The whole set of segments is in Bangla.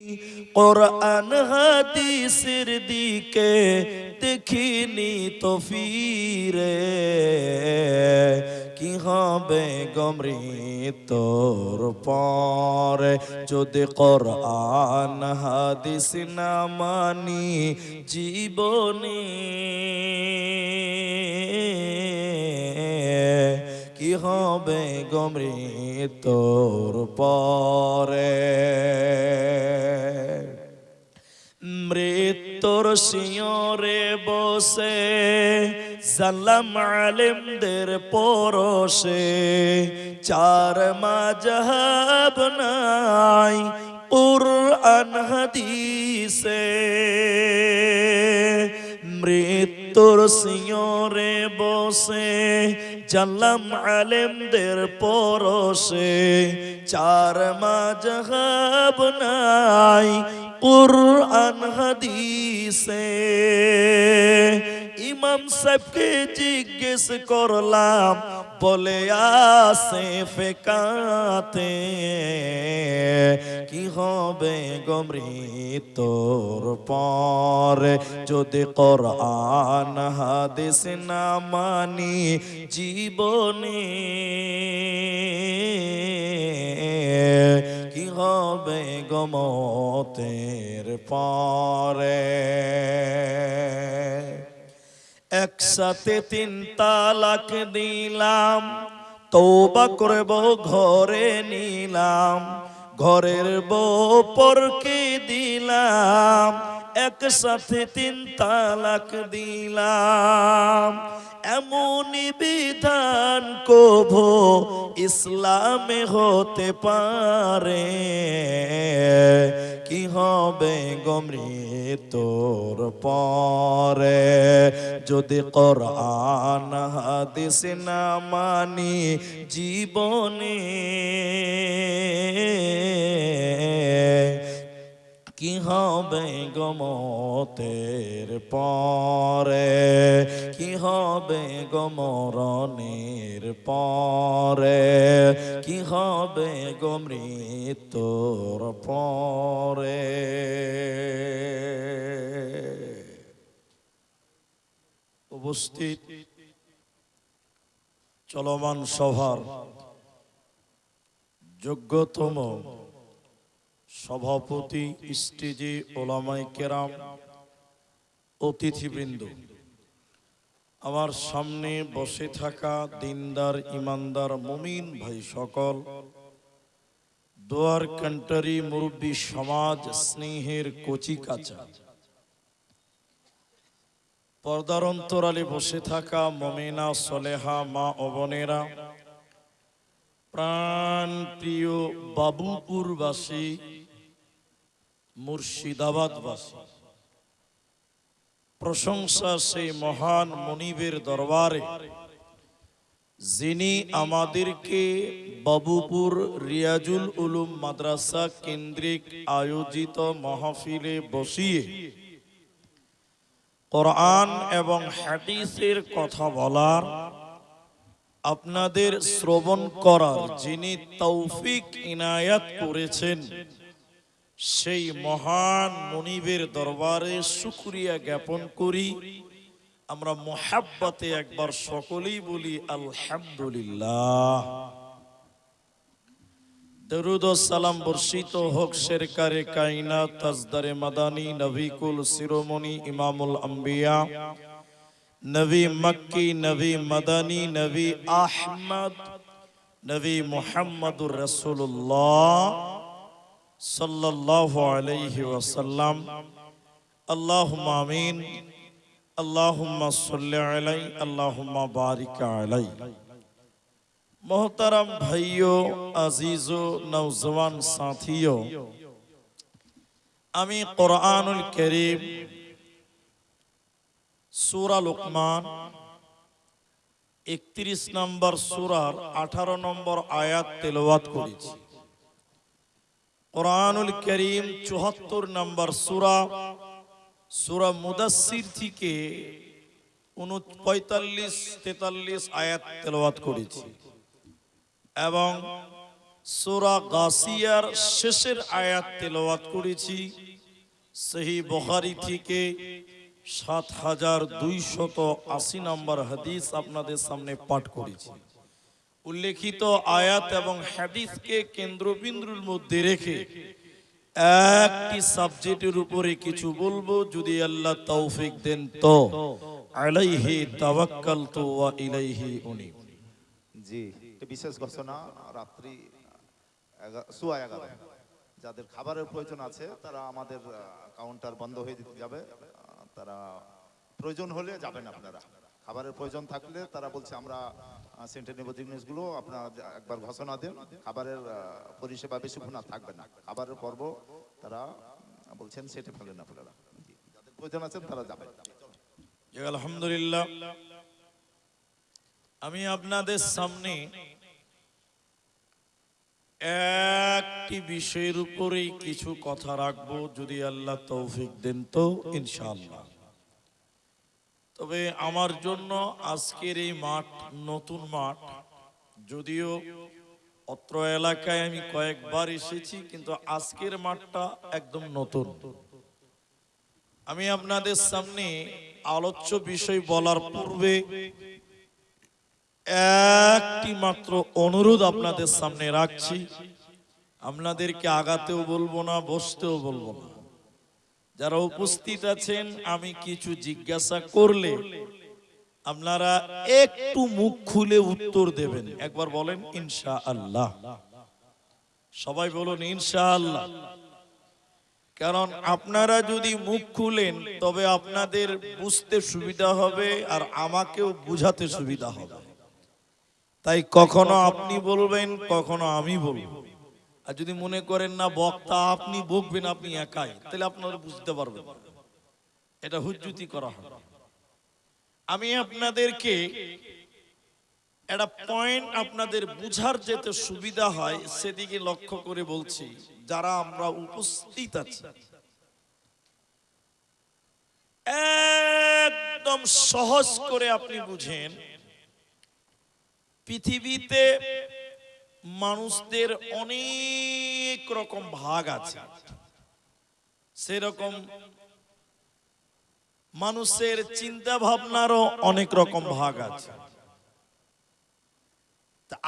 কোরআন হাদিসের দিকে দেখিনি তো ফিরে, কি হবে গমৃত্যুর পরে যদি কোরআন হাদিস না মানি জীবনে, কি হবে গমৃত্যুর পরে। মৃত্যুর শিয়রে বসে সালাম আলেমদের পরশে, চার মাযহাব নাই কুরআন হাদিসে। মৃত্যুর শিয়রে বসে জানলাম আলেমদের পরশে, চার মাযহাব নাই কুরআন হাদিসে। ইমাম সাহেবকে জিজ্ঞেস করলাম, বলে আসে ফেকাতে, কি হবে গমৃত্যুর পরে যদি কোরআন হাদিস না মানি জীবনে, কি হবে গমতের পরে। একসাথে 3 তালাক দিলাম, তওবা করব ঘরে নিলাম, ঘরের বউ পরকে দিলাম, একসাথে 3 তালাক দিলাম। এমনই বিধান কভু ইসলামে হতে পারে, কি হবে গমৃত্যুর পরে যদি কোরআন হাদিস না মানি জীবনে, কি হবে গমতের পরে, কি হবে গমরণের পরে, কি হবে গমৃত্যুর পরে। উপস্থিত চলমান সভার যোগ্যতম সভাপতি, স্টেজে ওলামায়ে কেরাম, অতিথিবৃন্দ, আমার সামনে বসে থাকা দিনদার ইমানদার মুমিন ভাই সকল, দোয়ার কান্ট্রি মুরব্বী সমাজ, স্নেহের কচি কাঁচা, পর্দার অন্তরালে বসে থাকা মুমিনা সলেহা মা ও বোনেরা, প্রাণ প্রিয় বাবুপুরবাসী, মুর্শিদাবাদবাসী, প্রশংসা সেই মহান মনিবের দরবারে যিনি আমাদেরকে বাবুপুর রিয়াজুল উলুম মাদ্রাসা কেন্দ্রিক আয়োজিত মাহফিলে বসিয়ে কোরআন এবং হাদিসের কথা বলার, আপনাদের শ্রবণ করার যিনি তৌফিক ইনায়াত করেছেন, সেই মহান মনিবের দরবারে শুকরিয়া জ্ঞাপন করি। আমরা মুহাব্বতে একবার সকলেই বলি আলহামদুলিল্লাহ। দরুদ ও সালাম বর্ষিত হোক সরকারে কায়নাত তাজদারে মাদানী নবী কুল শিরোমণি ইমামুল আম্বিয়া, নবী মক্কি, নবী মাদানী, নবী আহমদ, নবী মুহাম্মদুর রাসূলুল্লাহ সাল্লাল্লাহু আলাইহি ওয়াসাল্লাম। আল্লাহুম্মা আমিন, আল্লাহুম্মা সাল্লি আলাই, আল্লাহুম্মা বারিক আলাই। मोहतरम भाइयों, अजीजों, नौजवान साथियों, আমি কোরআনুল কারীম সূরা লুকমান 31 নম্বর সূরার 18 নম্বর আয়াত তেলাওয়াত করেছি। কোরআনুল কারীম 74 নম্বর সূরা, সূরা মুদাসসির থেকে 45-43 আয়াত তেলাওয়াত করেছি এবং সূরা গাসিয়ার শেষের আয়াত তেলাওয়াত করেছি। সহিহ বুখারী থেকে ৭,২৮০ নম্বর হাদিস আপনাদের সামনে পাঠ করেছি। উল্লেখিত আয়াত এবং হাদিসকে কেন্দ্রবিন্দুর মধ্যে রেখে একটি সাবজেক্টের উপরে কিছু বলবো, যদি আল্লাহ তৌফিক দেন তো। আলাইহি তাওয়াক্কালতু ওয়া ইলাইহি উনীব। জি, বিশেষ ঘোষণা, রাত্রি 11:15 যাদের খাবারের প্রয়োজন আছে তারা আমাদের কাউন্টার বন্ধ হয়ে দিতে যাবে। তারা প্রয়োজন হলে যাবেন। আপনারা খাবারের প্রয়োজন থাকলে তারা বলছে আমরা সেন্টার নেব জিনিসগুলো, আপনারা একবার ঘোষণা দেন। খাবারের পরিষেবা বেশিক্ষণ আর থাকবে না। খাবারের পর্ব তারা বলছেন সেটে ফেলেন আপনারা। যাদের প্রয়োজন আছেন তারা যাবেন। আলহামদুলিল্লাহ, আমি আপনাদের সামনে একটি বিষয়ের উপরেই কিছু কথা রাখবো, যদি আল্লাহ তৌফিক দেন তো ইনশাআল্লাহ। তবে আমার জন্য আজকের এই মাঠ নতুন মাঠ, যদিও অত্র এলাকায় আমি কয়েকবার এসেছি, কিন্তু আজকের মাঠটা একদম নতুন। আমি আপনাদের সামনে আলোচ্য বিষয় বলার পূর্বে একটি মাত্র অনুরোধ আপনাদের সামনে রাখছি। আপনাদেরকে আগাতেও বলবো না, বসতেও বলবো না। যারা উপস্থিত আছেন, আমি কিছু জিজ্ঞাসা করলে আপনারা একটু মুখ খুলে উত্তর দেবেন। একবার বলেন ইনশাআল্লাহ। সবাই বলুন ইনশাআল্লাহ। কারণ আপনারা যদি মুখ খুলেন তবে আপনাদের বুঝতে সুবিধা হবে আর আমাকেও বুঝাতে সুবিধা হবে। তাই কখনো আপনি বলবেন, কখনো আমি বলবো। আর যদি মনে করেন না বক্তা আপনি বকবেন, আপনি একাই, তাহলে আপনারা বুঝতে পারবেন, এটা হুজ্জুতি করা হবে। আমি আপনাদেরকে একটা পয়েন্ট আপনাদের বুঝার যেতে সুবিধা হয় সেদিকে লক্ষ্য করে বলছি। যারা আমরা উপস্থিত আছি, একদম সহজ করে আপনি বুঝেন, পৃথিবীতে মানুষদের অনেক রকম ভাগ আছে। সেরকম মানুষের চিন্তা ভাবনারও অনেক রকম ভাগ আছে।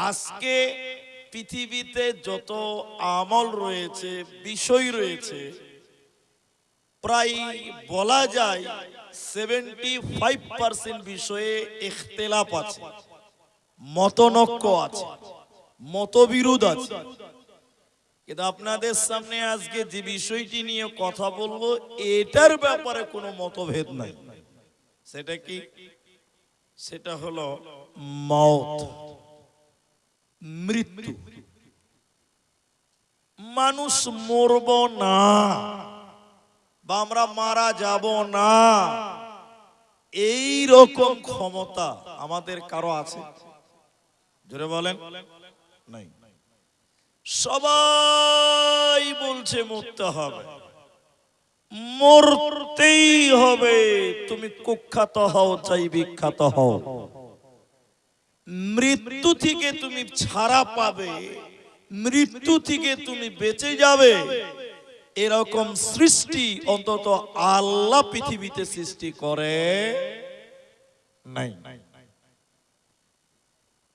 আজকে পৃথিবীতে যত আমল রয়েছে, বিষয় রয়েছে, প্রায় বলা যায় 75% বিষয়ে ইখতিলাফ আছে, মতনৈক্য আছে, মতবিরোধ আছে। কিন্তু আপনাদের সামনে আজকে যে বিষয়টি নিয়ে কথা বলবো, এটার ব্যাপারে কোনো মতভেদ নাই। সেটা কি? সেটা হলো মওত, মৃত্যু। মানুষ মরব না বা আমরা মারা যাব না, এই রকম ক্ষমতা আমাদের কারো আছে? জোরে বলেন নাই। সবাই বলছে মরতে হবে, মরতেই হবে। তুমি কুখ্যাত হও চাই বিখ্যাত হও, মৃত্যু থেকে তুমি ছাড়া পাবে, মৃত্যু থেকে তুমি বেঁচে যাবে, এরকম সৃষ্টি অন্তত আল্লাহ পৃথিবীতে সৃষ্টি করে নাই।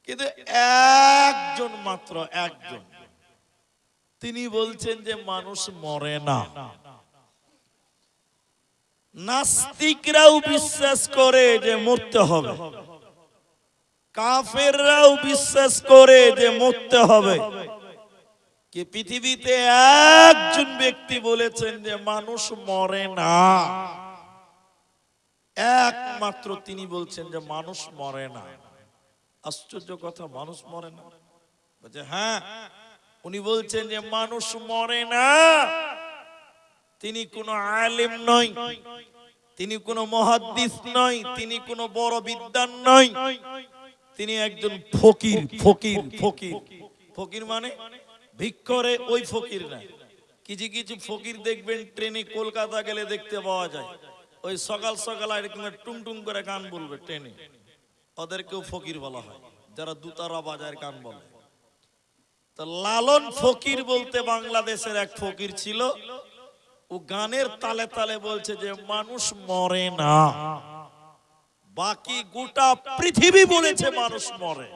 কিন্তু একজন মাত্র, একজন, তিনি বলছেন যে মানুষ মরে না। নাস্তিকরাও বিশ্বাস করে যে মরতে হবে, কাফেররাও বিশ্বাস করে যে মরতে হবে। কি পৃথিবীতে একজন ব্যক্তি বলেছেন যে মানুষ মরে না, একমাত্র তিনি বলছেন যে মানুষ মরে না। আশ্চর্য কথা, মানুষ মরে না। বলছে হ্যাঁ, উনি বলছেন যে মানুষ মরে না। তিনি কোনো আলেম নয়, তিনি কোনো মুহাদ্দিস নয়, তিনি কোনো বড় বিদ্বান নয়, তিনি একজন ফকির। ফকির ফকির ফকির মানে ভিক্ষরে, ওই ফকির না। কিছু কিছু ফকির দেখবেন ট্রেনে কলকাতা গেলে দেখতে পাওয়া যায়, ওই সকাল সকাল এরকম টুং টুং করে গান বলবে ট্রেনে, ওদেরকেও ফকির বলা হয়। যারা দুতারা বাজার গান বলে, তো লালন ফকির বলতে বাংলাদেশের এক ফকির ছিল, ও গানের তালে তালে বলছে যে মানুষ মরে না, বাকি গোটা পৃথিবী বলেছে মানুষ মরে।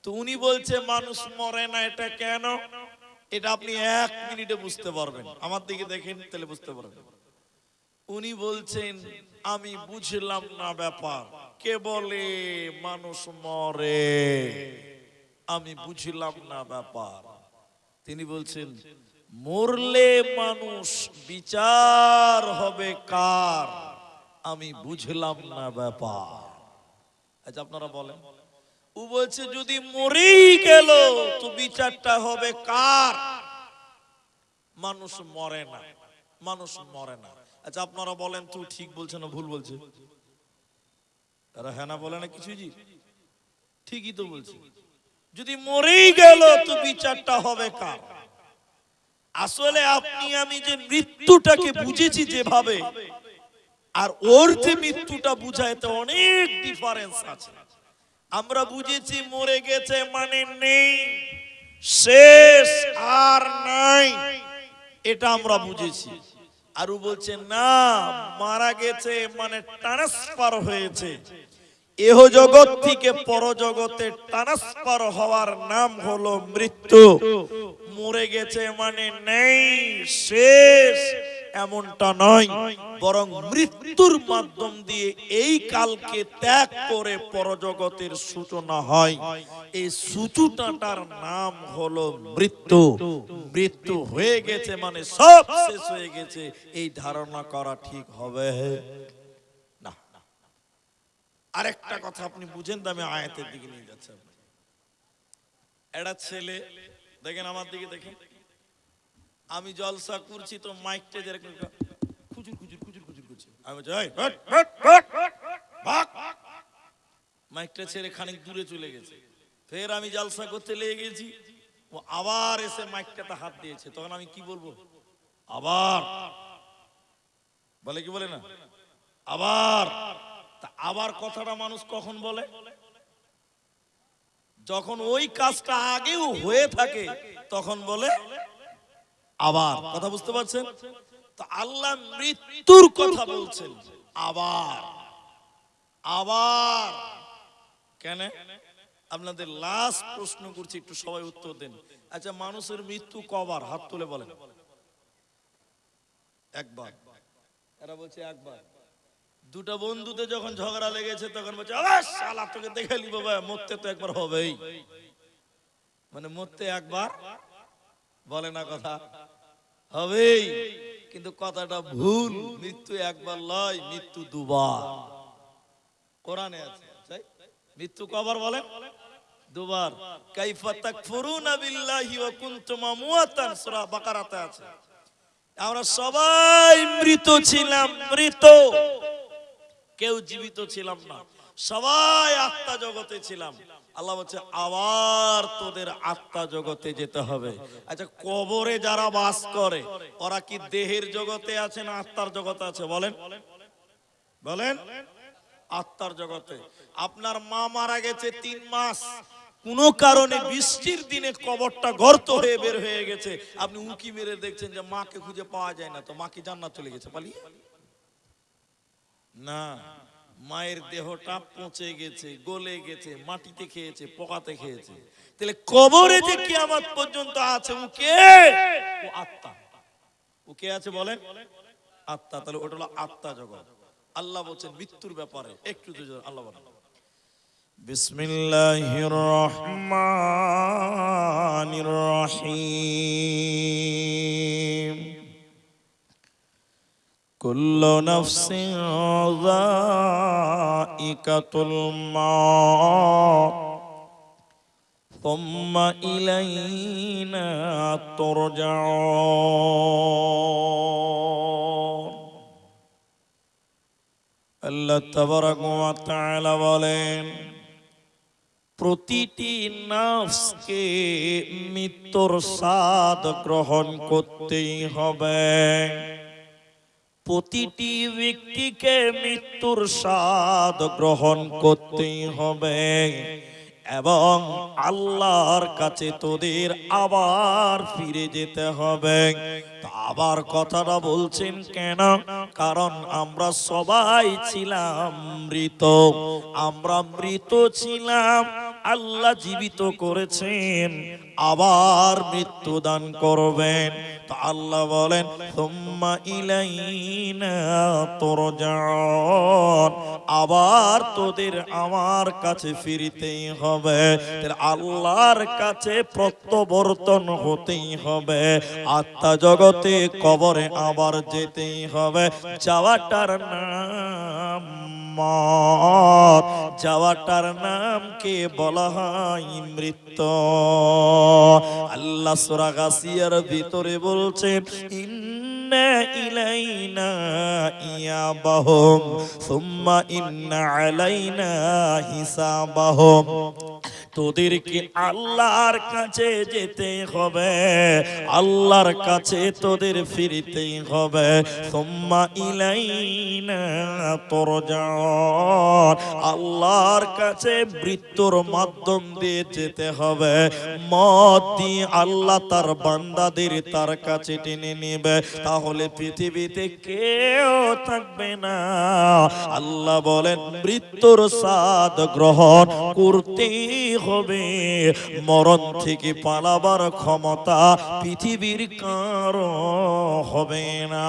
তো উনি বলছে মানুষ মরে না, এটা কেন? এটা আপনি 1 মিনিটে বুঝতে পারবেন, আমার দিকে দেখেন তাহলে বুঝতে পারবেন। উনি বলছেন আমি বুঝলাম না ব্যাপার, কে বলে মানুষ মরে, আমি বুঝলাম না ব্যাপার। তিনি বলছেন মরলে মানুষ বিচার হবে কার, আমি বুঝলাম না ব্যাপার। আচ্ছা আপনারা বলেন, ও বলছে যদি মরেই গেল তো বিচারটা হবে কার? মানুষ মরে না, মানুষ মরে না। আচ্ছা আপনারা বলেন তুই ঠিক বলছে না ভুল বলছে? তারা হ্যাঁ না বলে না কিছুই, জি ঠিকই তো বলছে। যদি মরেই গেল তো বিচারটা হবে কার? আসলে আপনি আমি যে মৃত্যুটাকে বুঝেছি যেভাবে, আর ওর যে মৃত্যুটা বুঝায় তো অনেক ডিফারেন্স আছে। আমরা বুঝেছি মরে গেছে মানে নেই, শেষ আর নাই, এটা আমরা বুঝেছি। আর ও বলছে না, মারা গেছে মানে ট্রান্সফার হয়েছে, এহ জগৎ থেকে পরজগতে ট্রান্সফার হওয়ার নাম হলো মৃত্যু। মরে গেছে মানে নেই, শেষ, এমনটা নয়, বরং মৃত্যুর মাধ্যম দিয়ে এই কালকে ত্যাগ করে পরজগতের সূচনা হয়। এই সূচনাটার নাম হলো মৃত্যু। মৃত্যু হয়ে গেছে মানে সব শেষ হয়ে গেছে, এই ধারণা করা ঠিক হবে না। আরেকটা কথা আপনি বুঝেন, আমি আয়াতের দিকে নিয়ে যাচ্ছি। একটা ছেলে দেখেন, আমার দিকে দেখেন, আমি জলসা করছি তো মাইকটা যেরকম খুচুর খুচুর খুচুর খুচুর করছে, আমি বলছি এই হট হট হট ভাগ, মাইকটা ছেড়ে খানিক দূরে চলে গেছে। ফের আমি জলসা করতে লেগে গেছি, ও আবার এসে মাইকটাতে হাত দিয়েছে, তখন আমি কি বলবো? আবার বলে, কি বলে না আবার? তা আবার কথাটা মানুষ কখন বলে? যখন ওই কাজটা আগেও হয়ে থাকে তখন বলে আবার। কথা বুঝতে পারছেন? তো আল্লাহ মৃত্যুর কথা বলছেন আবার। আবার কেন? আপনাদের লাস্ট প্রশ্ন করছি, একটু সবাই উত্তর দেন। আচ্ছা মানুষের মৃত্যু কবার? হাত তুলে বলেন। একবার। এরা বলছে একবার। দুটা বন্ধুতে যখন ঝগড়া লেগেছে তখন বলছে শালা তোকে দেখে নি বাবা, মরতে তো একবার হবেই, মানে মরতে একবার বলে না, কথা হবেই। কিন্তু কথাটা ভুল, মৃত্যু একবার লয়, মৃত্যু দুবার। কোরআনে আছে, মৃত্যু কবার বলেন? দুবার। কাইফা তাকফুরুনা বিল্লাহি ওয়া কুনতুম আমওয়াতান, সূরা বাকারাতে আছে। আমরা সবাই মৃত ছিলাম, মৃত, কেউ জীবিত ছিলাম না, সবাই আত্মা জগতে ছিলাম। আল্লাহ বলছে আবার তোদের আত্মা জগতে যেতে হবে। আচ্ছা কবরে যারা বাস করে ওরা কি দেহের জগতে আছে না আত্মার জগতে আছে? বলেন বলেন। আত্মার জগতে। আপনার মা মারা গেছে 3 মাস, কোন কারণে বৃষ্টির দিনে কবরটা গর্ত হয়ে বের হয়ে গেছে, আপনি উঁকি মেরে দেখছেন যে মাকে খুঁজে পাওয়া যায় না, তো মা কি জান্নাত চলে গেছে পালিয়ে? না, মায়ের দেহটা পচে গেছে, গলে গেছে, মাটিতে খেয়েছে, পোকাতে খেয়েছে। তাহলে কবরে যে কিয়ামত পর্যন্ত আছে ও কে? ও আত্মা। ও কে আছে বলেন? আত্মা। তাহলে ওটা হলো আত্মা জগৎ। আল্লাহ বলছেন মৃত্যুর ব্যাপারে একটু আল্লাহ বলেন বিসমিল্লাহির রহমানির রহিম কুল্লু নাফসিন যায়িকাতুল মাউত সুম্মা ইলাইনা তুরজাউন। আল্লাহ তাবারাক ওয়া তাআলা বলেন প্রতিটি নফসকে মৃত্যুর স্বাদ গ্রহণ করতেই হবে। প্রতিটি ব্যক্তিকে মৃত্যুর স্বাদ গ্রহণ করতেই হবে। এবং আল্লাহর কাছে তোদের আবার ফিরে যেতে হবে। তো আবার কথাটা বলছেন কেন? কারণ আমরা সবাই ছিলাম মৃত, আমরা মৃত ছিলাম, আল্লাহ জীবিত করেছেন, আবার মৃত্যু দান করবেন। তো আল্লাহ বলেন সুম্মা ইলাইনা তুরজাউন, আবার তোদের আমার কাছে ফিরতেই হবে, আল্লাহর কাছে প্রত্যাবর্তন হতেই হবে, আত্মা জগতে কবরে আবার যেতেই হবে। যাওয়াটার নাম মত, যাওয়াটার নামকে বলা হয় মৃত্যু। আল্লাহ সূরা গাসিয়ার ভিতরে বলছেন ইন্না ইলাইনা ইয়াবাহুম সুম্মা ইন্না আলাইনা হিসাবাহুম, তোদেরকে আল্লাহর কাছে যেতে হবে, আল্লাহর কাছে তোদের ফিরতেই হবে। সুম্মা ইলাইনা তুরজাউন, আল্লাহর কাছে মৃত্যুর মাধ্যম দিয়ে যেতে হবে। মত দিয়ে আল্লাহ তার বান্দাদের তার কাছে টেনে নেবে, তাহলে পৃথিবীতে কেউ থাকবে না। আল্লাহ বলেন মৃত্যুর স্বাদ গ্রহণ করতেই হবে, মরণ থেকে পালাবার ক্ষমতা পৃথিবীর কারো হবে না।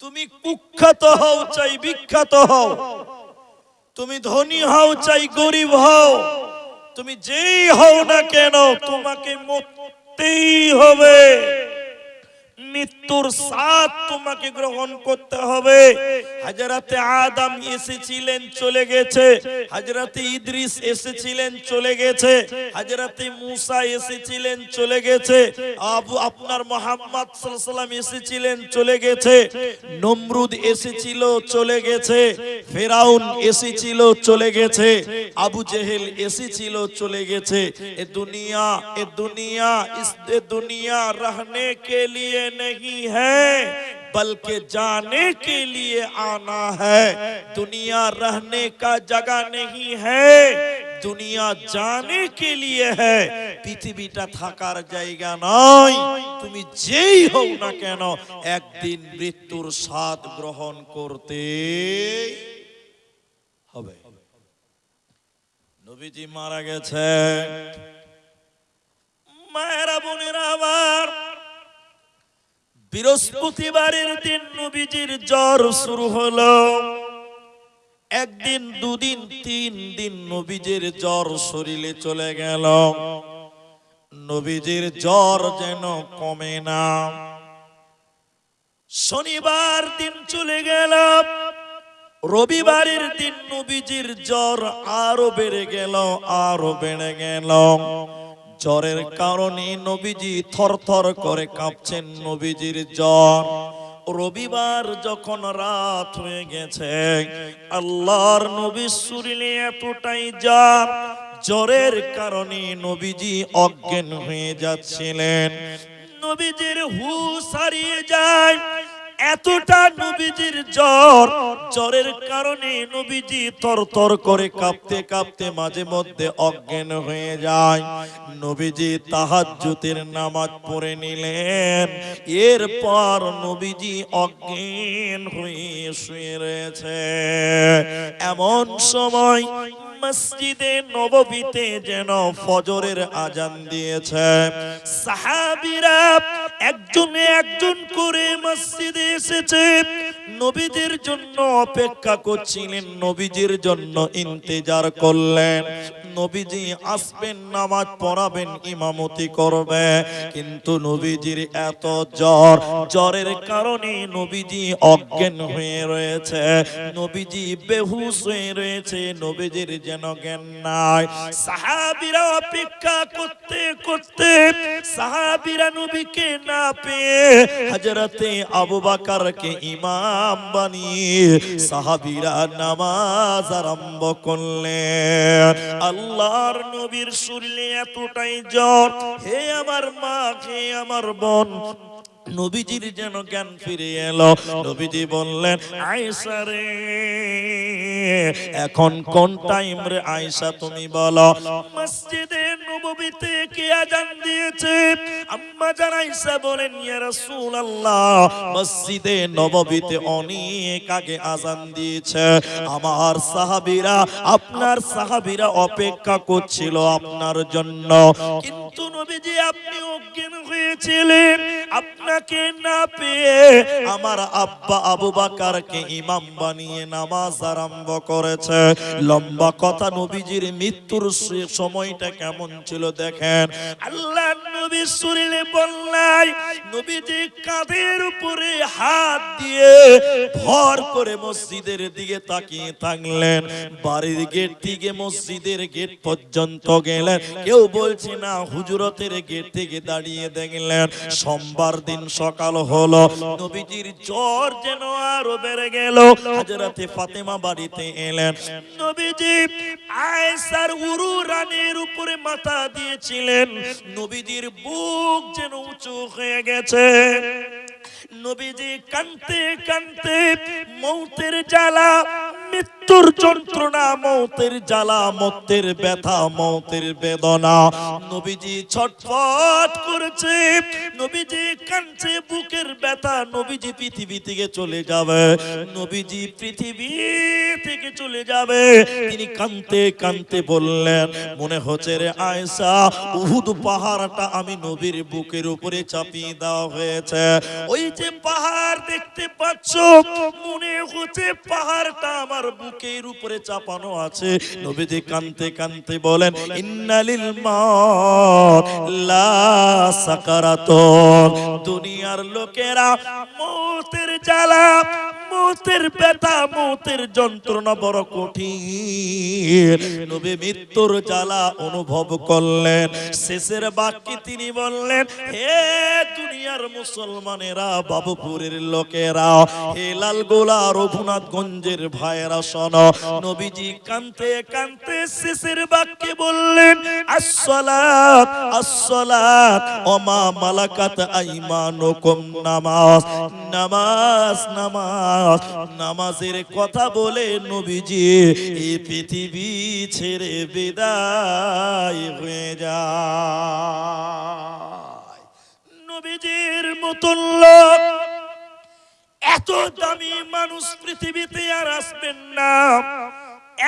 তুমি কুখ্যাত হও চাই বিখ্যাত হও, তুমি ধনী হও চাই গরিব হও, তুমি যেই হও না কেন, তোমাকে মরতেই হবে। মৃত্যুর স্বাদ তোমাকে গ্রহণ করতে হবে। হযরতে আদম এসেছিলেন চলে গেছে, হযরতে ইদ্রিস এসেছিলেন চলে গেছে, হযরতে মুসা এসেছিলেন চলে গেছে, আপনার মুহাম্মদ সাল্লাল্লাহু আলাইহি ওয়াসাল্লাম এসেছিলেন চলে গেছে, নমরুদ এসেছিল চলে গেছে, ফেরাউন এসেছিল চলে গেছে, আবু জেহেল এসেছিল চলে গেছে। এ দুনিয়া रहने के लिए नहीं है बल्कि जाने के लिए आना है। दुनिया रहने का जगह नहीं है, दुनिया जाने के लिए है। পৃথিবীটা থাকার জায়গা নয়, তুমি যেই হও না কেন একদিন মৃত্যুর স্বাদ গ্রহণ করতে হবে। নবীজি মারা গেছে, মায়েরা বোনেরা আমার, বৃহস্পতিবারের দিন নবীজির জ্বর শুরু হলো। একদিন দুদিন তিন দিন নবীজির জ্বর শরীরে চলে গেল, নবীজির জ্বর যেন কমে না। শনিবার দিন চলে গেল, রবিবারের দিন নবীজির জ্বর আরো বেড়ে গেল, আরো বেড়ে গেল। জ্বরের কারণে নবীজি থরথর করে কাঁপছেন, নবীজির জ্বর। রবিবার যখন রাত হয়ে গেছে, আল্লাহর নবীর শরীরে এতটাই জ্বর, জ্বরের কারণে নবীজি অজ্ঞান হয়ে যাচ্ছিলেন। নবীজির হুঁশ হারিয়ে যায়, এতটা নবীজির জ্বর, জ্বরের কারণে নবীজি থরথর করে কাঁপতে কাঁপতে মাঝে মধ্যে অজ্ঞান হয়ে যায়। নবীজি তাহাজ্জুদের নামাজ পড়ে নিলেন, এরপর নবীজি অজ্ঞান হয়ে শুয়ে রয়েছে। এমন সময় মসজিদে নববীতে যেন ফজরের আজান দিয়েছে। সাহাবীরা একজন একজন করে মসজিদে এসেছে, নবীজির জন্য অপেক্ষা করছিলেন, নবীজির জন্য ইন্তজার করলেন। নবীজি আসবেন, নামাজ পড়াবেন, ইমামতি করবে, কিন্তু নবীজির এত জ্বর, জ্বরের কারণে নবীজি অজ্ঞান হয়ে রয়েছে, নবীজি বেহুশ হয়ে রয়েছে, নবীজির যেন জ্ঞান নাই। সাহাবীরা অপেক্ষা করতে করতে সাহাবীরা নবীকে না পেয়ে হযরতে আবু বকরকে ইমাম বানিয়ে সাহাবীরা নামাজ আরম্ভ করলেন। আল্লাহর নবীর শরীরে এতটাই জ্বর, হে আমার মা, হে আমার বোন, নবীজির যেন জ্ঞান ফিরে এলো। নবীজি বললেন, আয়েশা রে, এখন কোন টাইম রে আয়েশা তুমি বলো? মসজিদে নববীতে কে আযান দিয়েছে? আম্মা জান আয়েশা বলেন, ইয়া রাসূলুল্লাহ, মসজিদে নববীতে অনেক আগে আযান দিয়েছে। আমার সাহাবীরা, আপনার সাহাবীরা অপেক্ষা করছিল আপনার জন্য, কিন্তু নবীজি আপনি অজ্ঞান হয়েছিলেন। আপনাকে না পেয়ে আমার আব্বা আবু বকরকে ইমাম বানিয়ে নামাজ আরম্ভ করেছে। লম্বা কথা, নবীজির মৃত্যুর সময়টা কেমন ছিল দেখেন। আল্লাহ নবী শরীরে বললেন, নবীজি কাঁধের উপরে হাত দিয়ে ভর করে মসজিদের দিকে তাকিয়ে থাকলেন। বাড়ির গেট থেকে মসজিদের গেট পর্যন্ত গেলেন। কেউ বলছে না হুজুরতের গেট থেকে দাঁড়িয়ে দেখলেন। সোমবার দিন সকাল হলো, নবীজির জ্বর যেন আরো বেড়ে গেল। হযরতে ফাতেমা বাড়িতে এলেন। নবীজি আয়েশার উরু রানের উপরে মাথা দিয়েছিলেন। নবীজির বুক যেন উঁচু হয়ে গেছে। নবীজি কাঁদতে কাঁদতে মৌতের জ্বালা, মৃত্যুর যন্ত্রণা, মৌতের জ্বালা, মৌতের ব্যথা, মৌতের বেদনা, নবীজি ছটফট করেছে। নবীজি কাঁদছে, বুকের ব্যথা। নবীজি পৃথিবী থেকে চলে যাবে, নবীজি পৃথিবী থেকে চলে যাবে। তিনি কাঁদতে কাঁদতে বললেন, মনে হচ্ছে রে আয়েশা, উহুদ পাহাড়টা আমি নবীর বুকের উপরে চাপিয়ে দেওয়া হয়েছে। ওই যে পাহাড় দেখতে পাচ্ছ, মনে হচ্ছে পাহাড়টা আমার বুকের উপরে চাপানো আছে। নবীজি কাঁদতে কাঁদতে বলেন, ইন্নালিল মাউত লা সাকারাতুন, দুনিয়ার লোকেরা মৌতের জ্বালা, মৌতের ব্যথা, মৌতের যন্ত্রণা বড় কঠিন। নবী মৃত্যুর জ্বালা অনুভব করলেন। শেষের বাক্যে তিনি বললেন, হে দুনিয়ার মুসলমানেরা, বাবুপুরের লোকেরা, হে লালগোলা রঘুনাথগঞ্জের ভাইয়েরা শোনো। নবীজি কাঁদতে কাঁদতে শেষের বাক্যে বললেন, আসসালাত আসসালাত ওমা মালাকাত আইমানুকুম, নামাজ নামাজ নামাজ। নামাজের কথা বলে নবীজি এই পৃথিবী ছেড়ে বিদায় হয়ে যায়। নবীজির মতন লোক, এত দামি মানুষ পৃথিবীতে আর আসবেন না।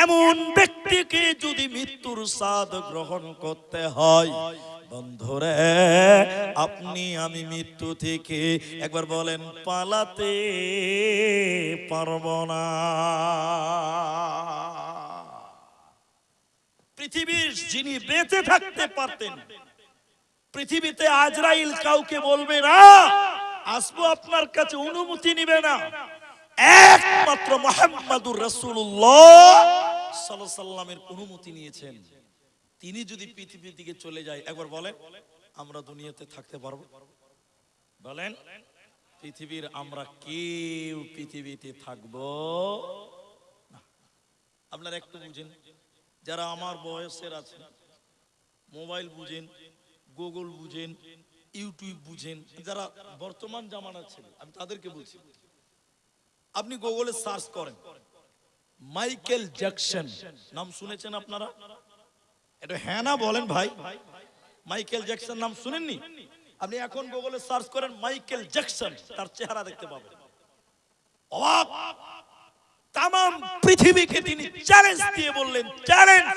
এমন ব্যক্তিকে যদি মৃত্যুর স্বাদ গ্রহণ করতে হয়, বন্ধুরে, আপনি আমি মৃত্যু থেকে একবার বলেন পালাতে পারবো না। পৃথিবীর যিনি বেঁচে থাকতে পারতেন, পৃথিবীতে আজরাইল কাউকে বলবে না আসবো আপনার কাছে, অনুমতি নিবে না। একমাত্র মুহাম্মাদুর রাসূলুল্লাহ সাল্লাল্লাহু আলাইহি সাল্লামের অনুমতি নিয়েছেন। তিনি যদি পৃথিবীর দিকে চলে যায়, একবার বলেন আমরা দুনিয়াতে থাকতে পারবো? বলেন, পৃথিবীর আমরা কেউ পৃথিবীতে থাকবো না। আপনারা একটু বুঝেন, যারা আমার বয়সের আছেন, মোবাইল বুঝেন, গুগল বুঝেন, ইউটিউব বুঝেন, যারা বর্তমান জামানার ছেলে, আমি তাদেরকে বলছি, আপনি গুগলে সার্চ করেন মাইকেল জ্যাকসন, নাম শুনেছেন আপনারা? এটা হ্যাঁ না বলেন ভাই। মাইকেল জ্যাকসন নাম শুনেননি? আপনি এখন গুগলে সার্চ করেন মাইকেল জ্যাকসন, তার চেহারা দেখতে পাবেন। অবাক! তামাম পৃথিবীকে তিনি চ্যালেঞ্জ দিয়ে বললেন, চ্যালেঞ্জ,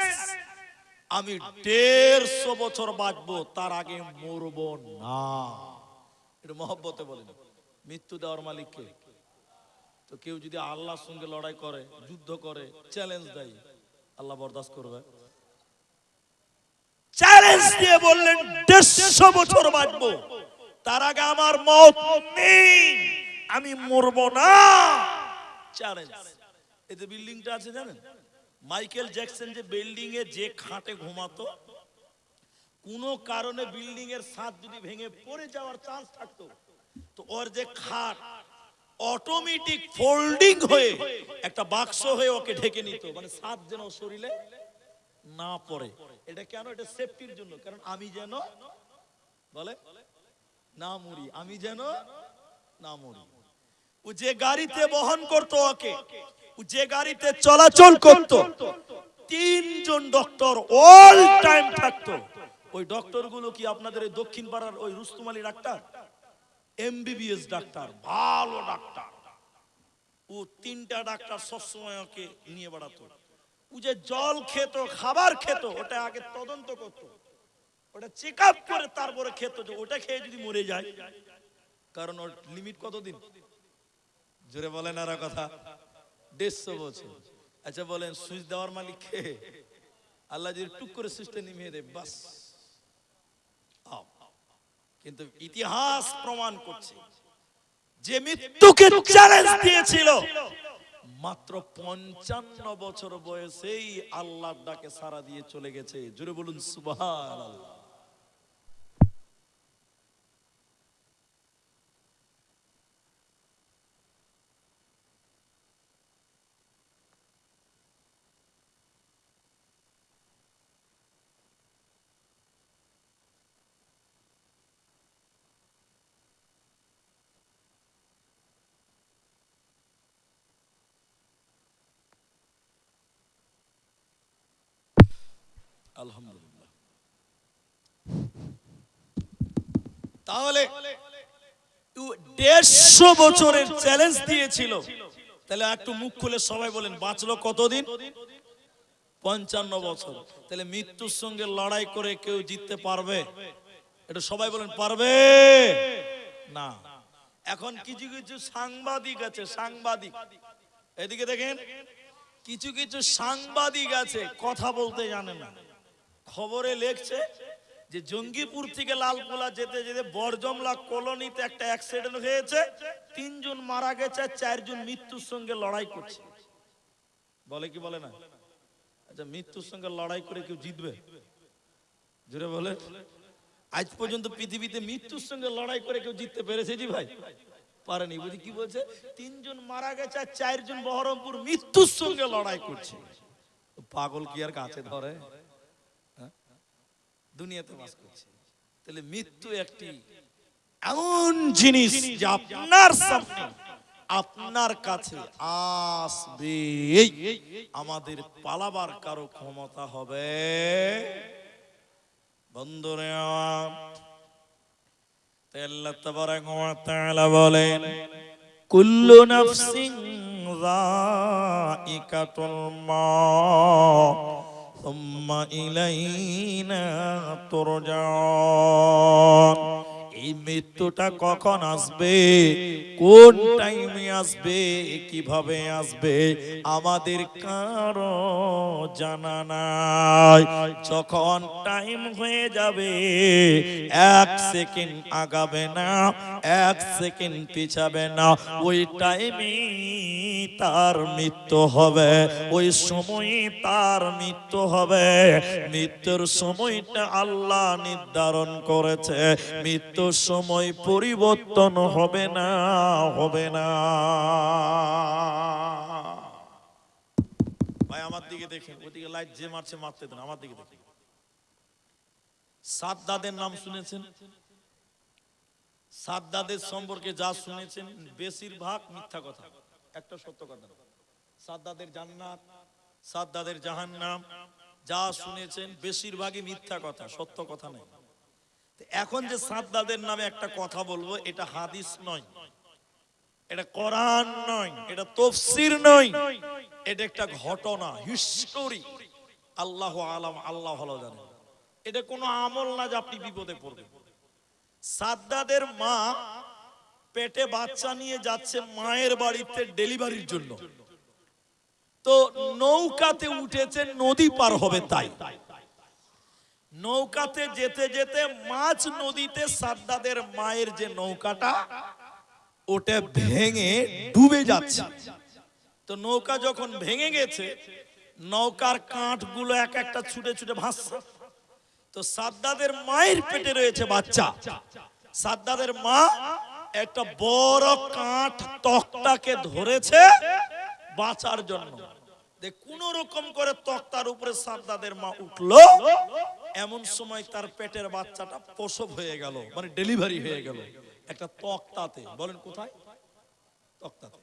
আমি 150 বছর বাঁচবো, তার আগে মরবো না। এটা মহব্বতে বলেন। মৃত্যু দেওয়ার মালিক কে? তো কেউ যদি আল্লাহর সঙ্গে লড়াই করে, যুদ্ধ করে, চ্যালেঞ্জ দেয়, আল্লাহ বরদাস্ত করবে? চ্যালেঞ্জ দিয়ে বললেন 150 বছর বাঁচবো, তার আগে আমার মওত নেই, আমি মরবো না। চ্যালেঞ্জ। এই যে বিল্ডিংটা আছে জানেন, মাইকেল জ্যাকসন যে বিল্ডিং এ যে খাটে ঘুমাতো, কোনো কারণে বিল্ডিং এর ছাদ যদি ভেঙে পড়ে যাওয়ার চান্স থাকতো, তো ওর যে খাট অটোমেটিক ফোল্ডিং হয়ে একটা বাক্স হয়ে ওকে ঢেকে নিত, মানে ছাদ যেন শরীরে না পড়ে। এটা কেন? এটা সেফটির জন্য, কারণ আমি যেন বলে না মরি, আমি যেন না মরি। ও যে গাড়িতে বহন করতো ওকে, ও যে গাড়িতে চলাচল করত, তিনজন ডক্টর অল টাইম থাকতো। ওই ডক্টর গুলো কি আপনাদের এই দক্ষিণ পাড়ার ওই Rustam Ali doctor? MBBS doctor, ভালো ডাক্তার। ও তিনটা ডাক্তার সবসময় ওকে নিয়ে বেড়াতো। ও যে জল খেত, খাবার খেত, ওটা আগে তদন্ত করতো, ওটা চেক আপ করে তারপরে খেত, যে ওটা খেয়ে যদি মরে যায়। কারণ ওর লিমিট কতদিন? জোরে বলেন আর কথা। 150 বছর। আচ্ছা বলেন, সুইচ দেওয়ার মালিক কে? আল্লাহ যদি টুক করে সুইচটা নিভিয়ে দেয়, বাস। কিন্তু ইতিহাস প্রমাণ করছে যে মৃত্যুকে চ্যালেঞ্জ দিয়েছিল, মাত্র 55 বছর বয়সেই আল্লাহর ডাকে সাড়া দিয়ে চলে গেছে। জোরে বলুন সুবহানাল্লাহ। আলহামদুলিল্লাহ। তাহলে 150 বছরের চ্যালেঞ্জ দিয়েছিল। তাহলে একটু মুখ খুলে সবাই বলেন, বাঁচলো কতদিন? 55 বছর। তাহলে মৃত্যুর সঙ্গে লড়াই করে কেউ জিততে পারবে? এটা সবাই বলেন, পারবে না। এখন কিছু কিছু সাংবাদিক আছে, সাংবাদিক, এদিকে দেখেন, কিছু কিছু সাংবাদিক আছে কথা বলতে জানে না। খবরে লেখছে যে জঙ্গিপুর থেকে লালপুলা যেতে যেতে বরজমলা কলোনিতে একটা অ্যাক্সিডেন্ট হয়েছে, 3 জন মারা গেছে, 4 জন মৃত্যুর সঙ্গে লড়াই করছে। বলে কি বলে না? আচ্ছা, মৃত্যুর সঙ্গে লড়াই করে কেউ জিতবে? জোরে বলে। আজ পর্যন্ত পৃথিবীতে মৃত্যুর সঙ্গে লড়াই করে কেউ জিততে পেরেছে জি ভাই? পারেনি। বুঝি কি বলছে? 3 জন মারা গেছে, 4 জন বহরমপুর মৃত্যুর সঙ্গে লড়াই করছে। পাগল কি আর কাছে ধরে? দুনিয়াতে বাস করছে। তাহলে মৃত্যু একটি এমন জিনিস যে আপনার সামনে, আপনার কাছে আসবে, আমাদের পালাবার কারো ক্ষমতা হবে? বন্ধুরে, আল্লাহ তাবারাক ওয়া তাআলা বলেন, কুল্লু নাফসিন যায়িকাতুল মাউত সুম্মা ইলাইনা তুরজাউন। এই মৃত্যুটা কখন আসবে, কোন টাইমে আসবে, কিভাবে আসবে, আমাদের কারো জানা নাই। যখন টাইম হয়ে যাবে, 1 সেকেন্ড আগাবে না, 1 সেকেন্ড পিছাবে না, ওই টাইমে তার মৃত্যু হবে, ওই সময়ে তার মৃত্যু হবে। মৃত্যুর সময়টা আল্লাহ নির্ধারণ করেছে, মৃত্যুর সময় পরিবর্তন হবে না, হবে না। ভাই আমার দিকে দেখেন, ওদিকে লাইট যে মারছে মারতে দেন, আমার দিকে দেখেন। সাদ্দাদের নাম শুনেছেন? সাদ্দাদের সম্পর্কে যা শুনেছেন বেশিরভাগ মিথ্যা কথা, একটা সত্য কথা। সাদ্দাদের জান্নাত, সাদ্দাদের জাহান্নাম, যা শুনেছেন বেশিরভাগই মিথ্যা কথা, সত্য কথা নেই। এখন যে সাদ্দাদের নামে একটা কথা বলবো, এটা হাদিস নয়, এটা কোরআন নয়, এটা তাফসীর নয়, এটা একটা ঘটনা, হিস্টোরি। আল্লাহু আলাম, আল্লাহ ভালো জানেন। এটা কোনো আমল না যে আপনি বিপদে পড়বেন। সাদ্দাদের মা পেটে বাচ্চা নিয়ে যাচ্ছে মায়ের বাড়িতে ডেলিভারির জন্য, তো নৌকাতে উঠেছে, নদী পার হবে তাই। নৌকাতে যেতে যেতে মাঝ নদীতে সাদ্দাদের মায়ের যে নৌকাটা, ওটা ভেঙে ডুবে যাচ্ছে। তো নৌকা যখন ভেঙে গেছে, নৌকার কাঠগুলো এক একটা ছুটে ছুটে ভাসছে। তো সাদ্দাদের মায়ের পেটে রয়েছে বাচ্চা। সাদ্দাদের মা একটা বড় কাঠ তক্তাকে ধরেছে বাঁচার জন্য। কোন রকম করে তক্তার উপরে সাদ্দাদের মা উঠলো, এমন সময় তার পেটের বাচ্চাটা প্রসব হয়ে গেল, মানে ডেলিভারি হয়ে গেল একটা তক্তাতে। বলেন কোথায়? তক্তাতে।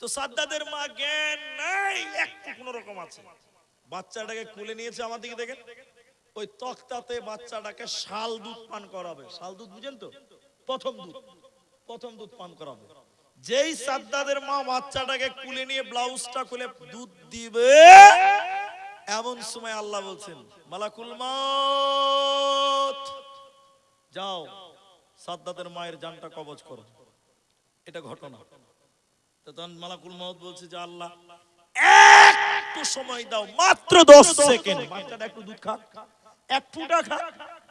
তো সাদ্দাদের মা জ্ঞান নাই, একটু কোন রকম আছে, বাচ্চাটাকে কুলে নিয়েছে। আমার দিকে দেখেন, ওই তক্তাতে বাচ্চাটাকে শাল দুধ পান করাবে। শাল দুধ বুঝেন তো? প্রথম দুধ, প্রথম দুধ পান করাবে। যেই সাদ্দাদের মা বাচ্চাটাকে কুলে নিয়ে ব্লাউজটা খুলে দুধ দিবে, এমন সময় আল্লাহ বলছেন, মালাকুল মউত যাও সাদ্দাদের মায়ের জানটা কবজ করো। এটা ঘটনা। তো তখন মালাকুল মউত বলছে যে আল্লাহ একটু সময় দাও, মাত্র 10 সেকেন্ড, বাচ্চাটা একটু দুধ খাক, এক ফুটা খাক।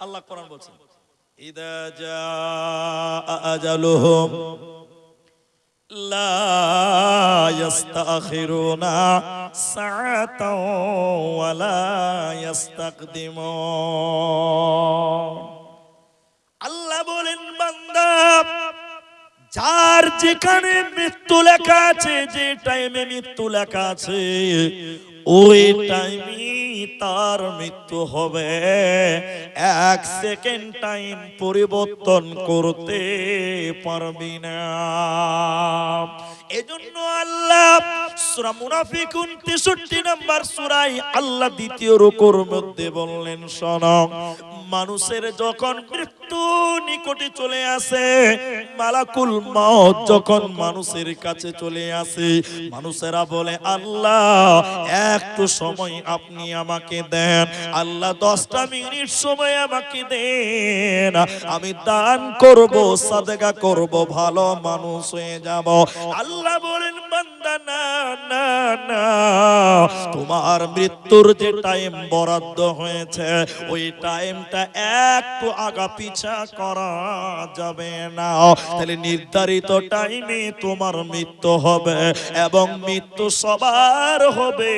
আল্লাহ কোরআন বলছেন, ইদা জাআ আজালুহুম লা ইস্তাখিরুনা সাআতাও ওয়া লা ইস্তাকদিমুন। আল্লাহ বলেন, বান্দা যার যেখানে মৃত্যু লেখা আছে, যে টাইমে মৃত্যু লেখা আছে, ওই টাইমই তার মৃত্যু হবে। 1 সেকেন্ড টাইম পরিবর্তন করতে পারবি না। এজন্য আল্লাহ সূরা মুনাফিকুন 63 নম্বর সূরায় আল্লাহ দ্বিতীয় রুকুর মধ্যে বললেন, শোনো, মানুষের যখন মৃত্যু নিকটে চলে আসে, মালাকুল মউত যখন মানুষের কাছে চলে আসে, মানুষেরা বলে, আল্লাহ একটু সময় আপনি আমাকে দেন, আল্লাহ 10টা মিনিট সময় আমাকে দেন, আমি দান করব, সাদকা করব, ভালো মানুষ হয়ে যাব। আল্লাহ বলেন, বান্দা না না না, তোমার মৃত্যুর যে টাইম বরাদ্দ হয়েছে, ওই টাইমটা একটু আগা পিছা করা যাবে না। তাহলে নির্ধারিত টাইমে তোমার মৃত্যু হবে, এবং মৃত্যু সবার হবে,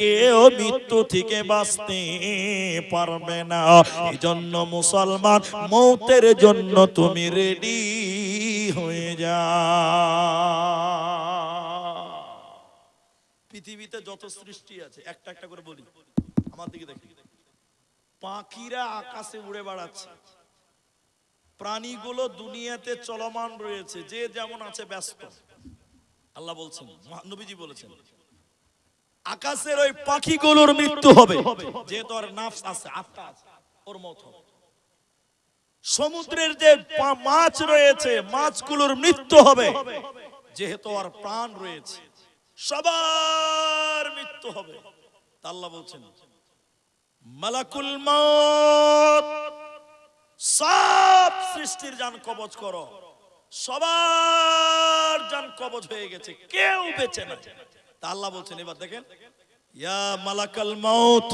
কেউ মৃত্যু থেকে বাঁচতে পারবে না। এই জন্য মুসলমান, মৌতের জন্য তুমি রেডি হয়ে যাও। পৃথিবীতে যত সৃষ্টি আছে, একটা একটা করে বলি, আমার দিকে দেখি। পাখিরা আকাশে উড়ে বেড়াচ্ছে, প্রাণীগুলো দুনিয়াতে চলমান রয়েছে, যে যেমন আছে ব্যস্ত। আল্লাহ বলছেন, নবীজি বলেছেন, আকাশের ওই পাখিগুলোর মৃত্যু হবে, যেহেতু ওর নাফস আছে, আত্মা আছে, ওর মত হবে। সমুদ্রের যে মাছ রয়েছে, মাছগুলোর মৃত্যু হবে, যেহেতু ওর প্রাণ রয়েছে। সবার মৃত্যু হবে। আল্লাহ বলছেন, মালাকুল মউত সব সৃষ্টির জান কবজ করো। সবার জান কবজ হয়ে গেছে, কেউ বেঁচে নাই। তা আল্লাহ বলছেন, এবার দেখেন, ইয়া মালাকুল মউত,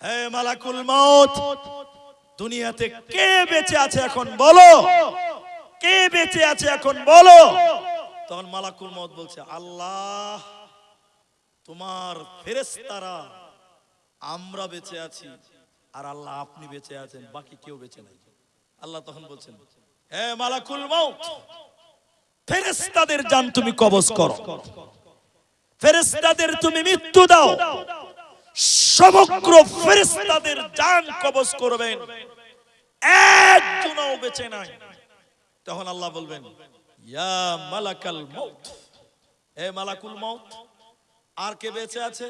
হে মালাকুল মউত, দুনিয়াতে কে বেঁচে আছে এখন বলো, কে বেঁচে আছে এখন বলো। তখন মালাকুল মউত বলছে, আল্লাহ তোমার ফেরেশতারা, আমরা বেঁচে আছি, আর আল্লাহ আপনি বেঁচে আছেন, বাকি কেউ বেঁচে নাই। আল্লাহ তখন বলছেন, হে মালাকুল মউত, ফেরেশতাদের জান তুমি কবজ করো, ফেরেশতাদের তুমি মৃত্যু দাও। সমগ্র ফেরেশতাদের জান কবজ করবেন, একজনও বেঁচে নাই। তখন আল্লাহ বলবেন, ইয়া মালাকাল মউত, হে মালাকুল মউত, আর কে বেঁচে আছে?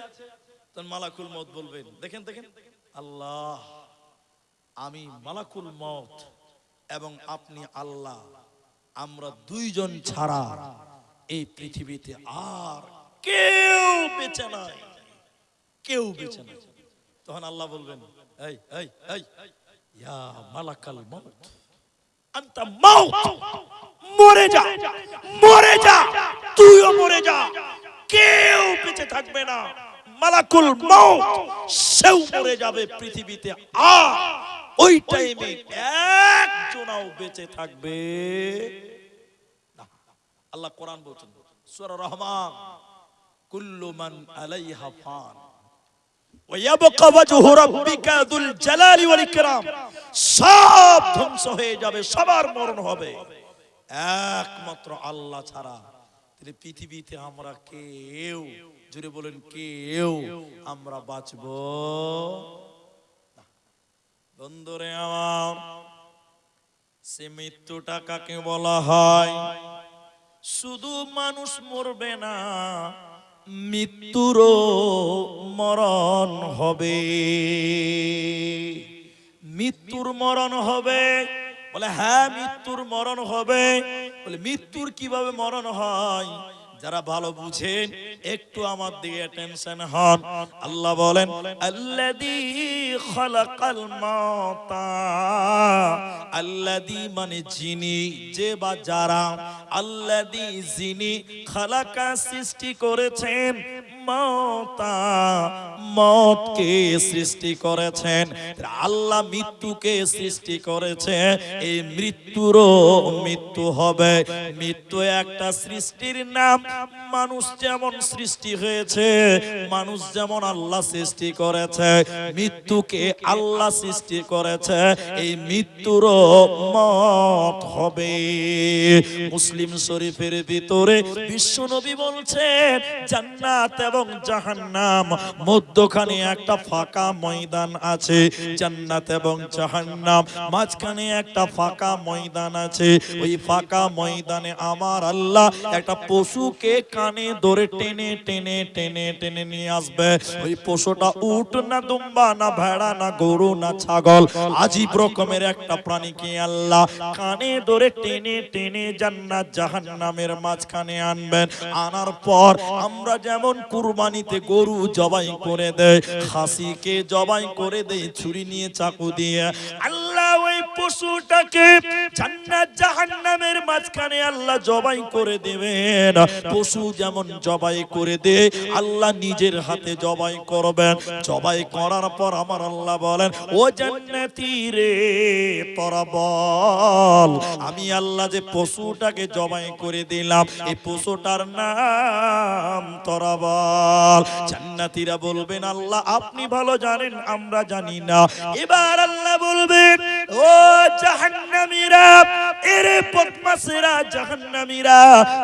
তখন মালাকুল মউত বলবেন, দেখেন দেখেন, আল্লাহ আমি মালাকুল মউত এবং আপনি আল্লাহ, আমরা দুইজন ছাড়া এই পৃথিবীতে আর কেউ বেঁচে নাই, কেউ বেঁচে নাই। তখন আল্লাহ বলবেন, এই এই এই, ইয়া মালাকাল মউত, আনতা মাউত, মরে যা, মরে যা, তুইও মরে যা, কেউ বেঁচে থাকবে না। মালাকুল মউত সেও মরে যাবে পৃথিবীতে, আর ওই টাইমে একজনও বেঁচে থাকবে না। আল্লাহ কোরআন বলছেন, সূরা রহমান, কুল্লু মান আলাইহা ফান ওয়া ইয়াবকা ওয়াজহু রাব্বিকা যুল জালালি ওয়াল ইকরাম, সব ধ্বংস হয়ে যাবে, সবার মরণ হবে, একমাত্র আল্লাহ ছাড়া। তাহলে পৃথিবীতে আমরা কেউ, জুড়ে বলেন কেউ, আমরা বাঁচবো না। বন্ধুরে আমার, সে মৃত্যুটা কাকে বলা হয়? শুধু মানুষ মরবে না, মৃত্যুরও মরণ হবে। মৃত্যুর মরণ হবে? বলে হ্যাঁ, মৃত্যুর মরণ হবে। বলে মৃত্যুর কিভাবে মরণ হয়? যারা ভালো বুঝেন একটু আমার দিকে টেনশন হন। আল্লাহ বলেন, আল্লাযী খালাকাল মাউতা, আল্লাযী মানে যিনি, যে বা যারা, আল্লাযী যিনি, খালাকা সৃষ্টি করেছেন, মাউতা মতকে সৃষ্টি করেছেন। আল্লাহ মৃত্যুকে সৃষ্টি করেছে, এই মৃত্যুরও মৃত্যু হবে। মৃত্যু একটা সৃষ্টির নাম। মানুষ যেমন সৃষ্টি হয়েছে, মানুষ যেমন আল্লাহ সৃষ্টি করেছে, মৃত্যুকে আল্লাহ সৃষ্টি করেছে, এই মৃত্যুরও মত হবে। মুসলিম শরীফের ভিতরে বিশ্বনবী বলছেন, জান্নাত এবং জাহান্নাম মধ্যখানে একটা ফাঁকা ময়দান আছে। জান্নাত এবং জাহান্নাম মাঝখানে একটা ফাঁকা ময়দান আছে। ওই ফাঁকা ময়দানে আমার আল্লাহ একটা পশুকে কানে ধরে টেনে টেনে টেনে টেনে নিয়ে আসবে। ওই পশুটা উট না দুম্বা না ভেড়া না গরু না ছাগল, আজীব রকমের একটা প্রাণীকে আল্লাহ কানে ধরে টেনে টেনে জান্নাত জাহান্নামের মাঝখানে আনবেন। আনার পর আমরা যেমন কুরবানিতে গরু জবাই করে দেয়, খাসিকে জবাই করে দেয় ছুরি নিয়ে চাকু দিয়ে, আল্লাহ ওই পশুটাকে জান্নাত জাহান্নামের মাঝখানে আল্লাহ জবাই করে দেবেন। পশু যেমন জবাই করে দেয়, আল্লাহ নিজের হাতে জবাই করবেন। জবাই করার পর আমার আল্লাহ বলেন, ও জান্নাতি রে, তোরা বল, আমি আল্লাহ যে পশুটাকে জবাই করে দিলাম, এই পশুটার নাম তোরা বল। জান্নাতীরা বলবেন, আল্লাহ আপনি ভালো জানেন, আমরা জানি না। এবার আল্লাহ বলবেন, ও জাহান্নামীরা, এরে বদমাশেরা, জাহান্নামীরা,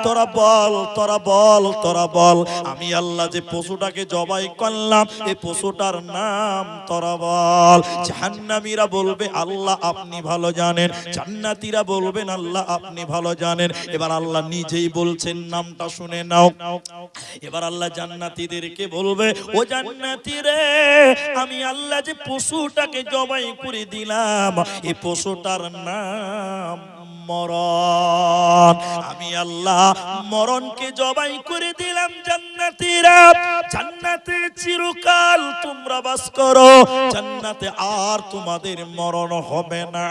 তোরা বল, তোরা বল, তোরা বল, আমি আল্লাহ যে পশুটাকে জবাই করলাম, এই পশুটার নাম তোরা বল। জাহান্নামীরা বলবে, আল্লাহ আপনি ভালো জানেন। জান্নাতীরা বলবেন, আল্লাহ আপনি ভালো জানেন। এবার আল্লাহ নিজেই বলছেন, নামটা শুনে নাও। এবার আল্লাহ জান্নাতীদেরকে বলবে, ও জান্নাতীরে, আমি আল্লাহ যে পশুটাকে জবাই করে দিলাম, এই পশুটার নাম মরণ। আমি আল্লাহ মরণকে জবাই করে দিলাম। জান্নাতীরা, জান্নাতে চিরকাল তোমরা বাস করো, জান্নাতে আর তোমাদের মরণ হবে না,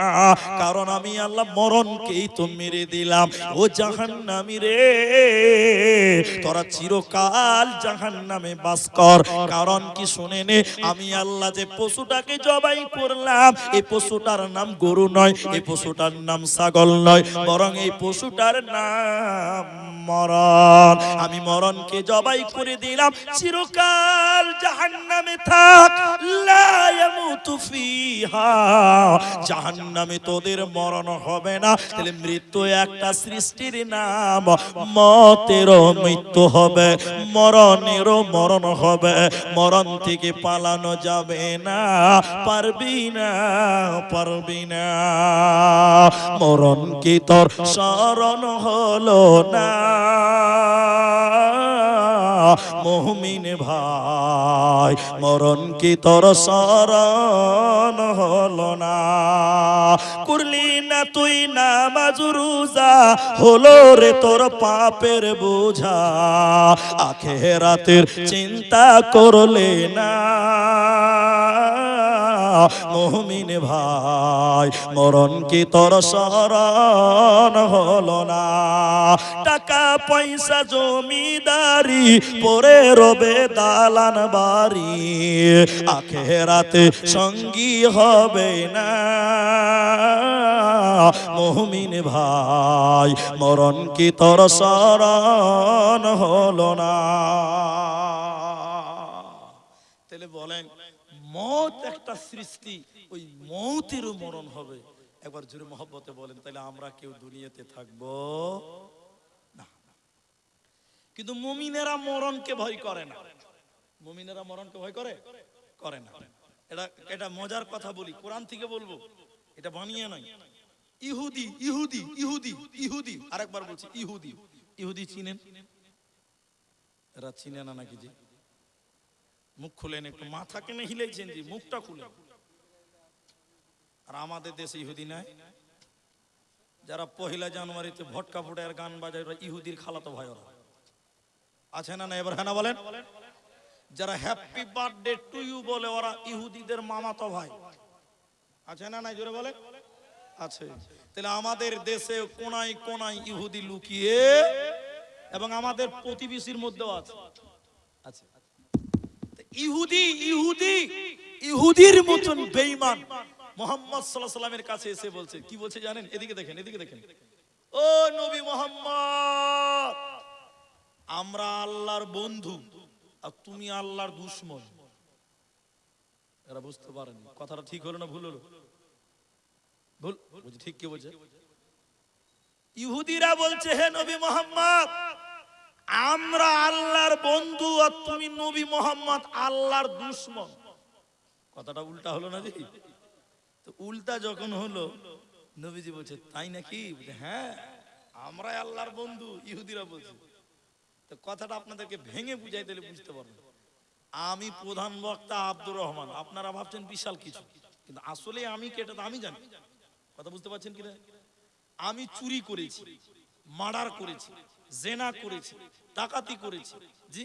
কারণ আমি আল্লাহ মরণকেই তো মেরে দিলাম। ও জাহান্নামী রে, তোরা চিরকাল জাহান্নামে বাস কর। কারণ কি শুনে নে, আমি আল্লাহ যে পশুটাকে জবাই করলাম, এই পশুটার নাম গরু নয়, এই পশুটার নাম ছাগল নয়, বরং এই পশুটার নাম মরণ। আমি মরণকে জবাই করে দিলাম, চিরকাল জাহান্নামে থাক, লা ইয়ামুতু ফিহা, জাহান্নামে তোদের মরণ হবে না। তাহলে মৃত্যু একটা সৃষ্টির নাম, মতেরও মৃত্যু হবে, মরণেরও মরণ হবে। মরণ থেকে পালানো যাবে না, পারবি না, পারবি না। মরণ কি তোর শরণ হলো না, মুমিন ভাই, মরণ কি তোর শরণ হলো না? করলি না তুই নামাজ রোজা, হলো রে তোর পাপের বোঝা, আখিরাতের চিন্তা করলে না, মুমিন ভাই, মরণ কি তোর শরণ হলো না? টাকা পয়সা জমিদারি পরে রবে দালান বাড়ি, আখিরাতে সঙ্গী হবে না, মুমিন ভাই, মরণ কি তোর শরণ হলো না? তাহলে বলেন, মত একটা সৃষ্টি, ওই মৌতেরও মরণ হবে। একবার জোরে মহব্বতে বলেন, তাহলে আমরা কেউ দুনিয়াতে থাকবো না। কিন্তু মুমিনেরা মরণকে ভয় করে না। মুমিনেরা মরণকে ভয় করে করে না। এটা এটা মজার কথা বলি, কোরআন থেকে বলবো, এটা বানিয়ে নাই। ইহুদি ইহুদি ইহুদি ইহুদি, আরেকবার বলছি ইহুদি। ইহুদি চিনেন? এরা চিনে না নাকি? জি, মুখ খুলেন একটু, মাথা কেনে হিলেছেন জি, মুখটা খুলেন। আর আমাদের দেশে ইহুদি নাই। যারা 1 জানুয়ারিতে ভটকা ফুটায় গান বাজায়, ওরা ইহুদির খালাতো ভাই। ওরা আছে না? না এবার হ্যাঁ না বলেন। যারা হ্যাপি বার্থডে টু ইউ বলে, ওরা ইহুদিদের মামাতো ভাই। আছে না? নাই জোরে বলে আছে। তাহলে আমাদের দেশে কোনায় কোনায় ইহুদি লুকিয়ে, এবং আমাদের প্রতিবেশীর মধ্যেও আছে। আছে ইহুদি ইহুদি ইহুদির মতন বেঈমান মুহাম্মদ সাল্লাল্লাহু আলাইহি সাল্লামের কাছে এসে বলছে, কি বলছে জানেন? এদিকে দেখেন, এদিকে দেখেন। ও নবী মুহাম্মদ, আমরা আল্লাহর বন্ধু আর তুমি আল্লাহর দুশমন। এরা বুঝতে পারেনি কথাটা ঠিক হলো না ভুল হলো? ভুল বুঝি, ঠিক কি বলছে? ইহুদিরা বলছে, হে নবী মুহাম্মদ, আমরা আল্লাহর বন্ধু আর তুমি নবী মুহাম্মদ আল্লাহর দুশমন। কথাটা উল্টা হলো না জি? তো উল্টা যখন হলো, নবীজি বলছে, তাই নাকি? হ্যাঁ, আমরা আল্লাহর বন্ধু। ইহুদিরা বলছে। তো কথাটা আপনাদেরকে ভেঙে বুঝাই দিলে বুঝতে পারবেন। আমি প্রধান বক্তা আব্দুর রহমান, আপনারা ভাবছেন বিশাল কিছু, কিন্তু আসলে আমি কেটে আমি জানি। কথা বুঝতে পারছেন কিনা? আমি চুরি করেছি, মার্ডার করেছি, জেনা করেছি, ডাকাতি করেছি। জি,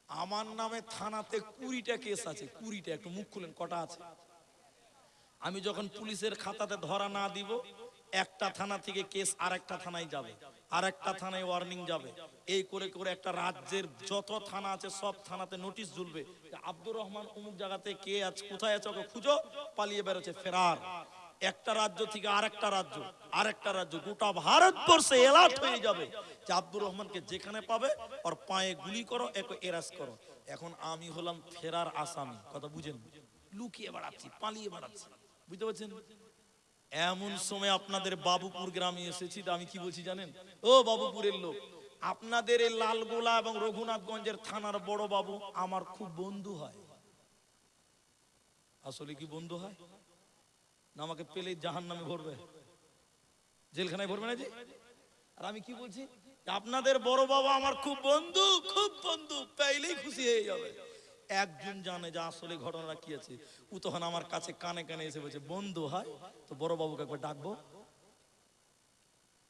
আমার নামে থানাতে 20টা কেস আছে। 20টা, একটু মুখ খুলেন, কটা আছে? আমি যখন পুলিশের খাতাতে ধরা না দিব, একটা থানা থেকে কেস আরেকটা থানায় যাবে, আরেকটা থানায় ওয়ার্নিং যাবে। এই করে করে একটা রাজ্যের যত থানা আছে সব থানাতে নোটিশ ঝুলবে, আব্দুর রহমান অমুক জায়গাতে কে আছে, কোথায় আছে, ওকে খুঁজো, পালিয়ে বেরোচ্ছে, ফেরার। একটা রাজ্য থেকে আরেকটা রাজ্য, আরেকটা রাজ্য, গোটা ভারতবর্ষে এলার্ট হয়ে যাবে যে আব্দুর রহমানকে যেখানে পাবে ওর পায়ে গুলি করো, একে এরাস করো। এখন আমি হলাম ফেরার আসামি। কথা বুঝেন? লুকিয়ে বেড়াচ্ছি, পালিয়ে বেড়াচ্ছি। বুঝতে পারছেন? এমন সময় আপনাদের বাবুপুর গ্রামে এসেছি। তো আমি কি বলছি জানেন? ও বাবুপুরের লোক, আপনাদের এই লালগোলা এবং রঘুনাথগঞ্জের থানার বড় বাবু আমার খুব বন্ধু হয়। আসলে কি বন্ধু হয় না? আমাকে পেলে জাহান্নামে ভরবে, জেলখানায় ভরবে না জি? আর আমি কি বলছি? আপনাদের বড় বাবা আমার খুব বন্ধু, খুব বন্ধু, পেলেই খুশি হয়ে যাবে। একজন জানে যে আসলে ঘটনা কি আছে। ও তখন আমার কাছে কানে কানে এসে বলছে, বন্ধু হয় তো বড় বাবুকে একবার ডাকবো।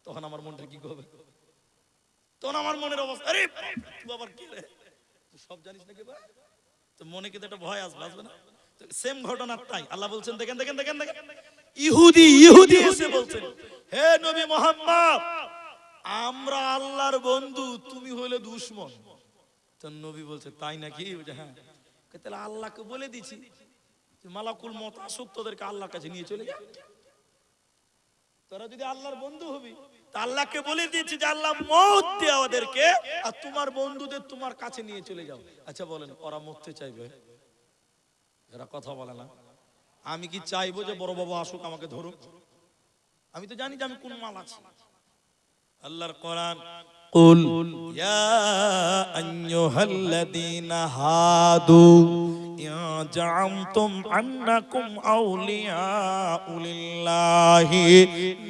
তখন আমার মনটা কি করবে? তখন আমার মনের অবস্থা, আরে তুই আবার কে রে, তুই সব জানিস নাকি? তো মনে কিন্তু একটা ভয় আসবে, আসবে না? সেম ঘটনা তাই আল্লাহ বলছেন, দেখেন দেখেন দেখেন দেখেন, ইহুদি ইহুদি এসে বলছেন, হে নবী মুহাম্মদ, আমরা আল্লাহর বন্ধু, তুমি হলে দুশমন। তো নবী বলছে, তাই নাকি? হ্যাঁ। তাহলে আল্লাহকে বলে দিছি যে মালাকুল মত আসুক, তোদেরকে আল্লাহর কাছে নিয়ে চলে যা। তোরা যদি আল্লাহর বন্ধু হবি, তা আল্লাহকে বলে দিয়েছি যে আল্লাহ মওত দেয় ওদেরকে, আর তোমার বন্ধুদের তোমার কাছে নিয়ে চলে যাও। আচ্ছা বলেন, ওরা মরতে চাইবে? এরা কথা বলে না। আমি কি চাইবো যে বড় বাবা আসুক আমাকে ধরুক? আমি তো জানি যে আমি কোন মাল আছি। আল্লাহর কোরআন, কুল ইয়া আইয়ুহাল্লাযীনা হাদু ইয়া জাআমতুম আন্নাকুম আউলিয়াউ লিল্লাহি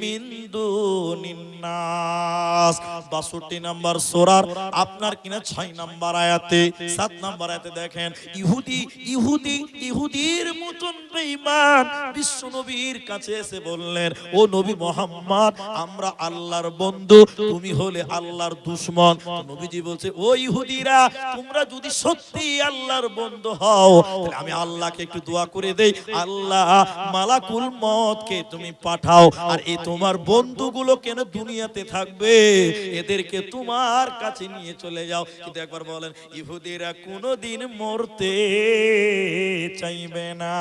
মিন দুনিন নাস। 62 নম্বর সূরার আপনার কিনা 6 নম্বর আয়াতে, 7 নম্বর আয়াতে দেখেন, ইহুদি ইহুদি ইহুদির মতন বেঈমান বিশ্ব নবীর কাছে এসে বললেন, ও নবী মুহাম্মদ, আমরা আল্লাহর বন্ধু, তুমি হলে আল্লাহর দুশমন। নবীজি বলছে, ও ইহুদিরা, তোমরা যদি সত্যি আল্লাহর বন্ধু হও, তাহলে আমি আল্লাহকে একটু দোয়া করে দেই, আল্লাহ মালাকুল মওতকে তুমি পাঠাও, আর এই তোমার বন্ধুগুলো কেন দুনিয়াতে থাকবে, এদেরকে তোমার কাছে নিয়ে চলে যাও। কিন্তু একবার বলেন, ইহুদিরা কোনোদিন মরতে চাইবে না,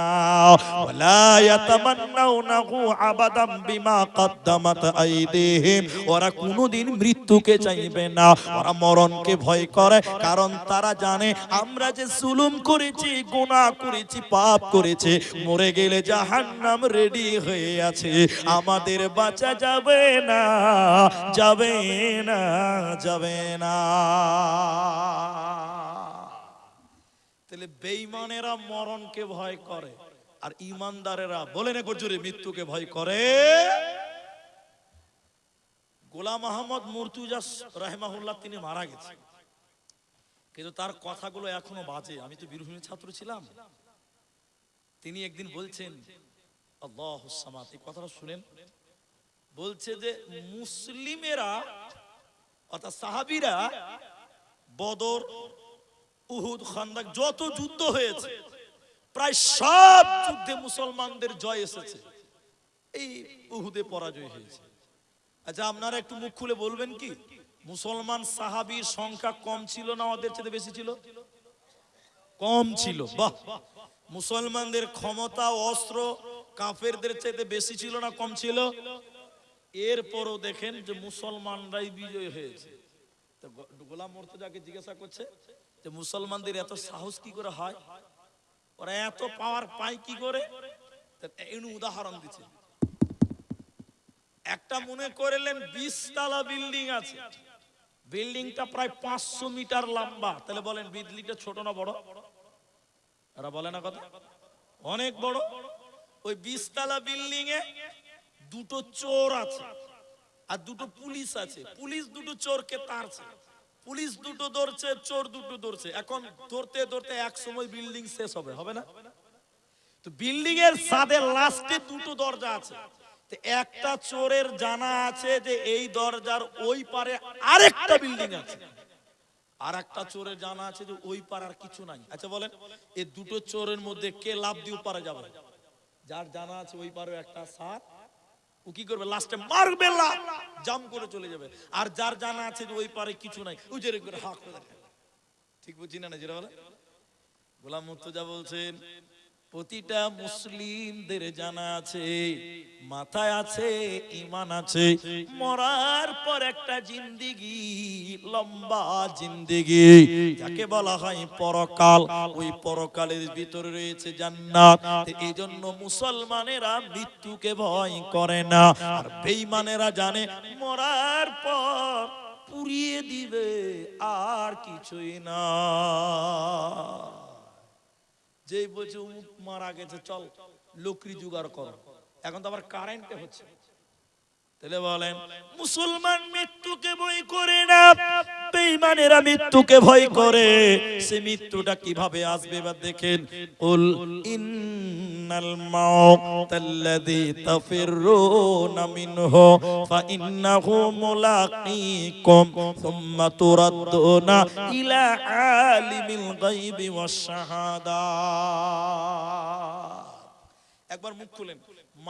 ওয়ালা ইয়াতামান্নাউনাহু আবাদাম বিমা কদ্দামাত আইদিহিম, ওরা কোনোদিন মৃত্যুকে চাইবে না, ওরা মরণকে ভয় করে, কারণ তারা জানে আমরা যে জুলুম করেছি, গুনাহ করেছি, পাপ করেছি, মরে গেলে জাহান্নাম রেডি হয়ে আছে, আমাদের বাঁচা যাবে না, যাবে না, যাবে না। তাহলে তাহলে বেঈমানেরা মরণকে ভয় করে আর ইমানদারেরা বলেন একবার জোরে মৃত্যুকে ভয় করে। গোলাম আহমদ মুর্তুজা রাহিমাহুল্লাহ তিনি মারা গেছেন, কিন্তু তার কথাগুলো এখনো বাজে। আমি তো বীরভূমের ছাত্র ছিলাম। তিনি একদিন বলছেন আল্লাহুস সামাদ, এই কথাটা শুনেন। বলছে যে মুসলিমেরা অর্থাৎ সাহাবীরা বদর, উহুদ, খান্দাক যত যুদ্ধ হয়েছে প্রায় সব যুদ্ধে মুসলমানদের জয় এসেছে, এই উহুদে পরাজয় হয়েছে। আচ্ছা আপনারা একটু মুখ খুলে বলবেন কি মুসলমান সাহাবীর সংখ্যা কম ছিল না ওদের চেয়ে বেশি ছিল? কম ছিল। বাহ। মুসলমানদের ক্ষমতা অস্ত্র কাফেরদের চাইতে বেশি ছিল না কম ছিল? এরপরও দেখেন যে মুসলমানরাই বিজয় হয়েছে। তো গোলাম মুর্তজাকে জিজ্ঞাসা করছে যে মুসলমানদের এত সাহস কি করে হয়, ওরা এত পাওয়ার পায় কি করে? উদাহরণ দিচ্ছে। একটা মনে করলেন 20 তলা বিল্ডিং আছে, বিল্ডিংটা প্রায় 500 মিটার লম্বা, তাহলে বলেন বিল্ডিংটা ছোট না বড়? এরা বলে না কথা, অনেক বড়। ওই 20 তলা বিল্ডিং এ দুটো চোর আছে আর দুটো পুলিশ আছে। পুলিশ দুটো চোরকে তাড়ছে, পুলিশ দুটো ধরছে, চোর দুটো ধরছে। এখন ধরতে ধরতে এক সময় বিল্ডিং শেষ হবে, হবে না? তো বিল্ডিং এর ছাদের লাস্টে দুটো দরজা আছে। তো একটা চোরের জানা আছে যে এই দরজার ওই পারে আরেকটা বিল্ডিং আছে, আর একটা চোরের জানা আছে যে ওই পার আর কিছু নাই। আচ্ছা বলেন এই দুটো চোরের মধ্যে কে লাভ দিয়ে পারে যাবে? যার জানা আছে ওই পারে একটা সার, ও কি করবে? লাস্টে মারবে, লাভ জাম করে চলে যাবে। আর যার জানা আছে যে ওই পারে কিছু নাই, ও জেরে করে হাঁক করে দেখে। ঠিক বুঝছি না যেটা বলে? গোলাম মুর্তজা বলছেন প্রতিটা মুসলিমদের জানা আছে, মাথায় আছে ঈমান আছে, মরার পর একটা জিন্দেগি, লম্বা জিন্দেগি, যাকে বলা হয় পরকাল। ওই পরকালের ভিতরে রয়েছে জান্নাত। এই জন্য মুসলমানেরা মৃত্যুকে ভয় করে না, আর বেঈমানেরা জানে মরার পর পুড়িয়ে দিবে, আর কিছুই না। যেই বলছে উমুক মারা গেছে, চল লকড়ি জোগাড় করো, এখন তো আবার কারেন্টে হচ্ছে। তাহলে বলেন মুসলমান মৃত্যুকে ভয় করে না, বেঈমানেরা মৃত্যুকে ভয় করে। সে মৃত্যুটা কিভাবে আসবে বা দেখেন। কুল ইন্নাল মাউতাল্লাযী তাফিররুনা মিনহু ফাইন্নাহু মুলাকীকুম সুম্মা তুরাদ্দুনা ইলা আলিমিল গায়বি ওয়াশ শাহাদা। একবার মুখ খুলেন,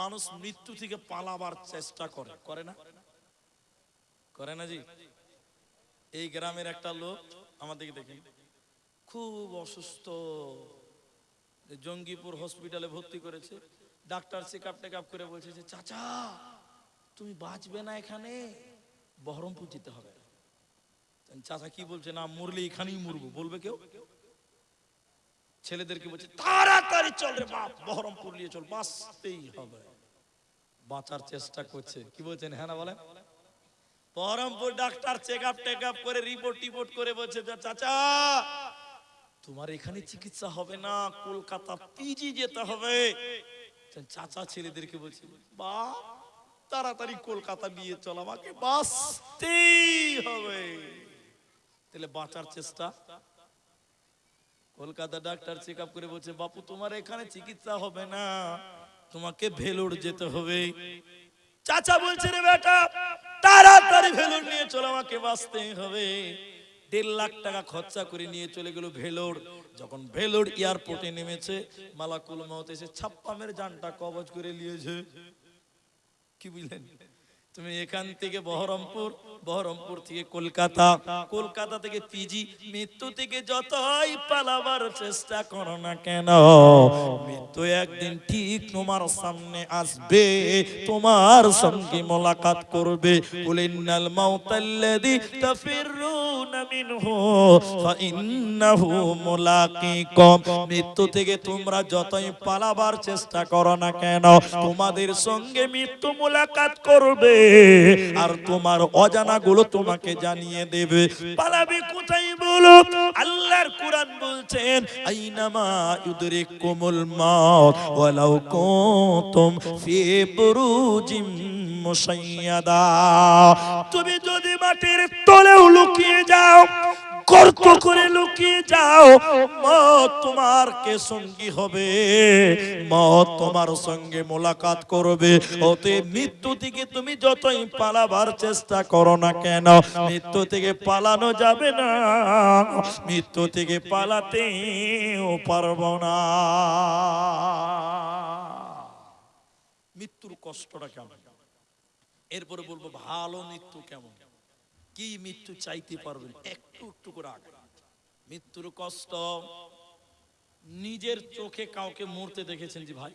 মানুষ মৃত্যু থেকে পালাবার চেষ্টা করে, করে না? করে না জি? এই গ্রামের একটা লোক আমাদেরকে দেখেন, খুব অসুস্থ, জঙ্গিপুর হসপিটালে ভর্তি করেছে। ডাক্তার চেকআপ টেকআপ করে বলছে যে চাচা তুমি বাঁচবে না, এখানে বহরমপুর যেতে হবে। চাচা কি বলছে, না মরলে এখানেই মরবো, বলবে কেউ? ছেলেদেরকে বলছে তাড়াতাড়ি চল রে বাপ, বহরমপুর নিয়ে চল, বাঁচতেই হবে। বাঁচার চেষ্টা করছে, কি বলছেন? হ্যাঁ না বলেন? বহরমপুর ডাক্তার চেকআপ টেকআপ করে রিপোর্ট টিপোর্ট করে বলছে চাচা তোমার এখানে চিকিৎসা হবে না, কলকাতা পিজি যেতে হবে। চাচা ছেলেদেরকে বলছে বা তাড়াতাড়ি কলকাতা নিয়ে চল, আমাকে বাঁচতেই হবে। তাহলে বাঁচার চেষ্টা। কলকাতা ডাক্তার চেকআপ করে বলছে বাপু তোমার এখানে চিকিৎসা হবে না, তোমাকে ভেলোর যেতে হবে। চাচা বলছে রে বেটা তাড়াতাড়ি ভেলোর নিয়ে চলো, আমাকে বাঁচতে হবে। 1.5 লাখ টাকা খরচা করে নিয়ে চলে গেল ভেলোর। যখন ভেলোর এয়ারপোর্টে নেমেছে, মালাকুল মউত এসে ছাপ্পামের জানটা কবজ করে নিয়েছে। কি বুঝলেন? তুমি এখান থেকে বহরমপুর, বহরমপুর থেকে কলকাতা, কলকাতা থেকে পিজি, মৃত্যু থেকে যতই পালাবার চেষ্টা করো না কেন, মৃত্যু একদিন ঠিক তোমার সামনে আসবে, তোমার সঙ্গে মোলাকাত করবে। কুলিন্নাল মাউতাল্লাযী তাফিররুনা মিনহু ফাইন্নাহু মুলাকীকুম। মৃত্যু থেকে তোমরা যতই পালাবার চেষ্টা করো না কেন, তোমাদের সঙ্গে মৃত্যু মোলাকাত করবে, আর তোমার অজানা গুলো তোমাকে জানিয়ে দেবে। পালাবে কোথায় বল? হলো আল্লাহর কোরআন বলছেন আইনামা ইউদরিকুমুল মাউত ওয়ালাউ কুনতুম ফি বুরুজিম মুশাইয়াদা। তুমি যদি মাটির তলেও লুকিয়ে যাও, গর্ত করে লুকিয়ে যাও, মওত তোমার কে সঙ্গী হবে, মওত তোমার সঙ্গে মোলাকাত করবে। ওতে মৃত্যু থেকে তুমি যতই পালাবার চেষ্টা করো না কেন, মৃত্যু থেকে পালানো যাবে না, মৃত্যু থেকে পালাতেও পারবো না। মৃত্যুর কষ্টটা কেমন, এরপরে বলবো ভালো মৃত্যু কেমন, কি মৃত্যু চাইতে পারবেন একটু একটু করে আগে। মৃত্যুর কষ্ট নিজের চোখে কাউকে মরতে দেখেছেন জি ভাই?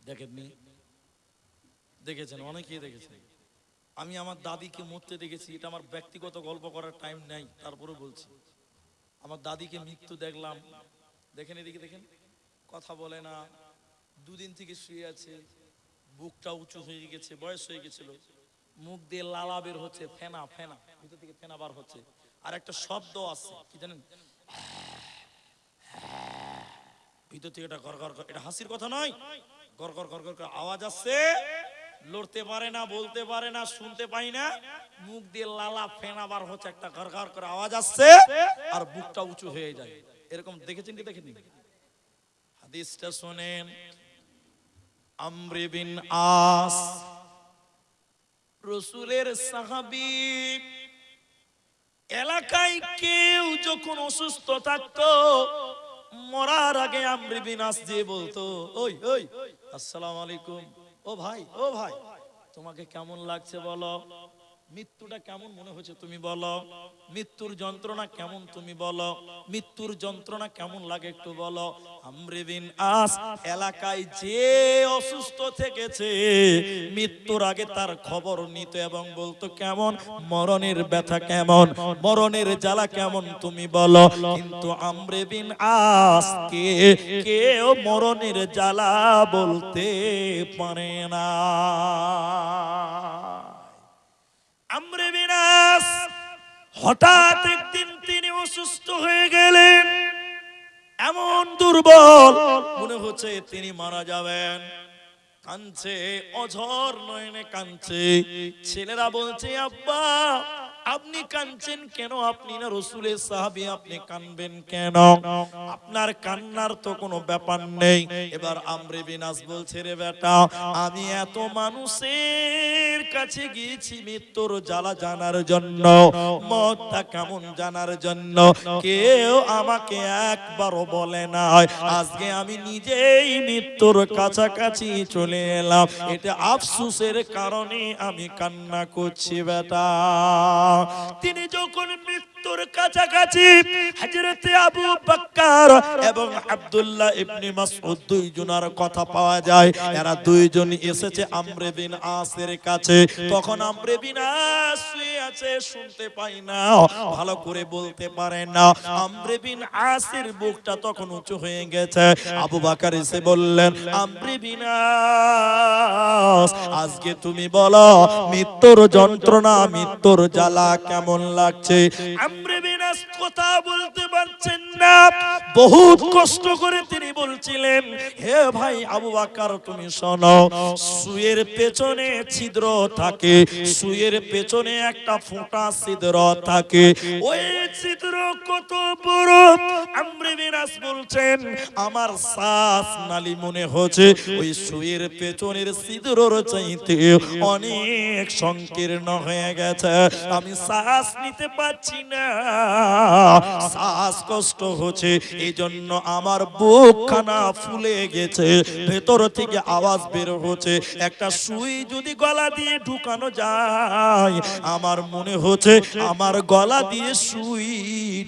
দেখেননি? দেখেছেন, অনেকেই দেখেছেন। আমি আমার দাদিকে মরতে দেখেছি, এটা আমার ব্যক্তিগত গল্প করার টাইম নাই, তারপরে বলছি। আমার দাদিকে মৃত্যু দেখলাম, দেখেন এদিকে দেখেন, কথা বলে না, দুদিন থেকে শুয়ে আছে, বুকটা উঁচু হয়ে গেছে, বয়স হয়ে গেছিল, মুখ দিয়ে লালা বের হচ্ছে, ফেনা ফেনা, ভিতর থেকে ফেনা বার হচ্ছে, আর একটা শব্দ আছে কি জানেন, ভিতর থেকে এটা গর গর, এটা হাসির কথা নয়, গর গর গর গর আওয়াজ আসছে, লড়তে পারে না, বলতে পারে না, শুনতে পাই না, মুখ দিয়ে লালা ফেনা বার হচ্ছে, একটা গর গর করে আওয়াজ আসছে, আর বুকটা উঁচু হয়ে যায়। এরকম দেখেছেন কি দেখেননি? হাদিসটা শুনেন। আমর বিন আস রাসূলের সাহাবী, এলাকায় কেউ যখন অসুস্থ থাকতো, মরার আগে আমর বিন আস যে বলতো, ওই ওই আসসালামু আলাইকুম, ও ভাই ও ভাই, তোমাকে কেমন লাগছে বলো, মৃত্যুটা কেমন মনে হচ্ছে তুমি বলো, মৃত্যুর যন্ত্রণা কেমন তুমি বলো, মৃত্যুর যন্ত্রণা কেমন লাগে একটু বলো। আমর বিন আস এলাকায় যে অসুস্থ থেকেছে, মৃত্যুর আগে তার খবর নিত এবং বলতো কেমন মরণের ব্যথা, কেমন মরণের জ্বালা কেমন তুমি বলো। কিন্তু আমর বিন আস কে কেউ মরণের জ্বালা বলতে পারে না। আমর বিন আস হঠাৎ একদিন তিনি অসুস্থ হয়ে গেলেন, এমন দুর্বল মনে হচ্ছে তিনি মারা যাবেন, কাঁদছে, অঝর নয়নে কাঁদছে। ছেলেরা বলছে আব্বা আপনি কাঁদছেন কেন, আপনি না রাসূলের সাহাবী, আপনি কাঁদবেন কেন, আপনার কান্নার তো কোনো ব্যাপার নেই। এবার আমর বিন আস বলছে রে বেটা, আমি এত মানুষের কাছে গিয়েছি মৃত্যুর জ্বালা জানার জন্য, মওতটা কেমন জানার জন্য, কেউ আমাকে একবারও বলে না। আজকে আমি নিজেই মৃত্যুর কাছাকাছি চলে এলাম, এটা আফসোসের কারণে আমি কান্না করছি বেটা। তিনি যখন মৃত্যুর কাছাকাছি, হযরতে আবু বকর এবং আব্দুল্লাহ ইবনে মাসউদ দুইজনের কথা পাওয়া যায়, এরা দুইজন এসেছে আমর বিন আসের কাছে। তখন আমর বিন আস শুয়ে আছে, শুনতে পায় না, ভালো করে বলতে পারে না। আমর বিন আসের বুকটা তখন উঁচু হয়ে গেছে। আবু বকর এসে বললেন, আমর বিন আস আজকে তুমি বলো মৃত্যুর যন্ত্রণা, মৃত্যুর জ্বালা কেমন লাগছে। আমর বিন আস কথা বলতে পারছেন না, বহুত কষ্ট করে তিনি বলছিলেন, হে ভাই আবু বকর তুমি শোনো, সুয়ের পেছনে ছিদ্র থাকে, সুয়ের পেছনে একটা ফোঁটা ছিদ্র থাকে, ওই ছিদ্র কত বড়। আমর বিন আস বলছেন আমার শ্বাস নালী মনে হচ্ছে ওই সুয়ের পেছনের ছিদ্রর চাইতে অনেক সংকীর্ণ হয়ে গেছে, আমি শ্বাস নিতে পারছি না, শ্বাস কষ্ট হচ্ছে, এই জন্য আমার বুকখানা ফুলে গেছে, ভেতর থেকে আওয়াজ বের হচ্ছে, একটা সুই যদি গলা দিয়ে ঢুকানো যায়, আমার মনে হচ্ছে আমার গলা দিয়ে সুই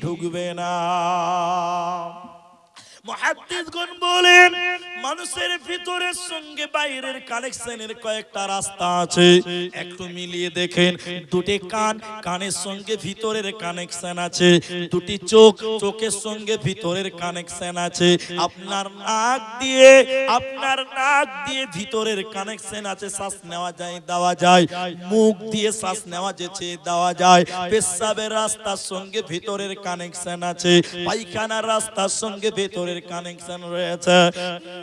ঢুকবে না। মুহাদ্দিসগণ বলেন মানুষের ভিতরের সঙ্গে বাইরের কানেকশনের কয়েকটা রাস্তা আছে, একটু মিলিয়ে দেখেন। দুটি কান, কানের সঙ্গে ভিতরের কানেকশন আছে। দুটি চোখ, চোখের সঙ্গে ভিতরের কানেকশন আছে। আপনার নাক দিয়ে ভিতরের কানেকশন আছে, শ্বাস নেওয়া যায় দেওয়া যায়। মুখ দিয়ে শ্বাস নেওয়া যেছে দেওয়া যায়। পেশাবের রাস্তার সঙ্গে ভিতরের কানেকশন আছে। পায়খানার রাস্তার সঙ্গে ভিতরের কানেকশন রয়েছে।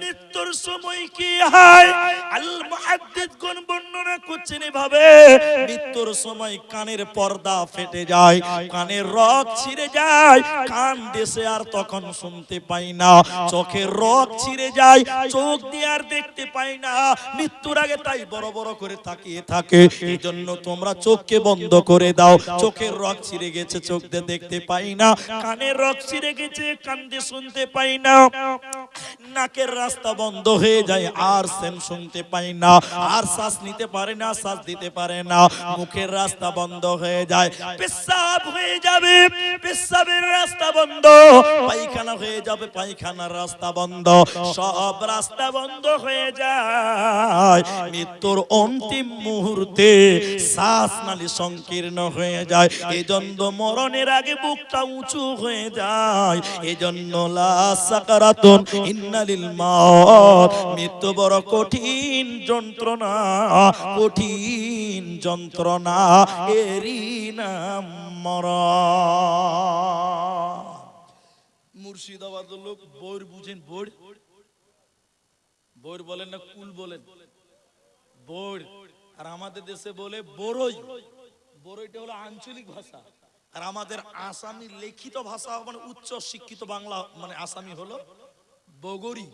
মৃত্যুর সময় কি হয় আল মুহাদ্দিসগণ বর্ণনা করছেন এভাবে, মৃত্যুর সময় কানের পর্দা ফেটে যায়, কানের রগ ছিঁড়ে যায়, কান দেশে আর তখন শুনতে পাই না। চোখের রগ ছিঁড়ে যায়, চোখ দিয়ে আর দেখতে পাই না। মৃত্যুর আগে তাই বড় বড় করে তাকিয়ে থাকে। এই জন্য তোমরা চোখকে বন্ধ করে দাও। চোখের রগ ছিঁড়ে গেছে, চোখ দিয়ে দেখতে পাই না। কানের রগ ছিঁড়ে গেছে, কান দিয়ে শুনতে পাই না। নাকের রাস্তা বন্ধ হয়ে যায়, আর সেন শুনতে পাই না, আর শ্বাস নিতে পারে না, শ্বাস দিতে পারে না। মুখের রাস্তা বন্ধ হয়ে যায়, পেশাব হয়ে যাবে, পেশাবের রাস্তা বন্ধ। পায়খানা হয়ে যাবে, পায়খানার রাস্তা বন্ধ। সব রাস্তা বন্ধ হয়ে যায়। মৃত্যুর অন্তিম মুহূর্তে শ্বাস নালী সংকীর্ণ হয়ে যায়। এজন্য মরণের আগে বুকটা উঁচু হয়ে যায়। এজন্য লা সাকারাতুন ইন্নালিল মাউত, মৃত্যু বড় কঠিন যন্ত্রণা, কঠিন যন্ত্রণা, এরই নাম মরণ। মুর্শিদাবাদের লোক বৈর বুঝেন? বৈর, বৈর বলেন না কুল বলেন? বৈর। আর আমাদের দেশে বলে বড়ই। বড়ইটা হলো আঞ্চলিক ভাষা। আর আমাদের আসামি লিখিত ভাষা মানে উচ্চ শিক্ষিত বাংলা মানে আসামি হলো বগরি।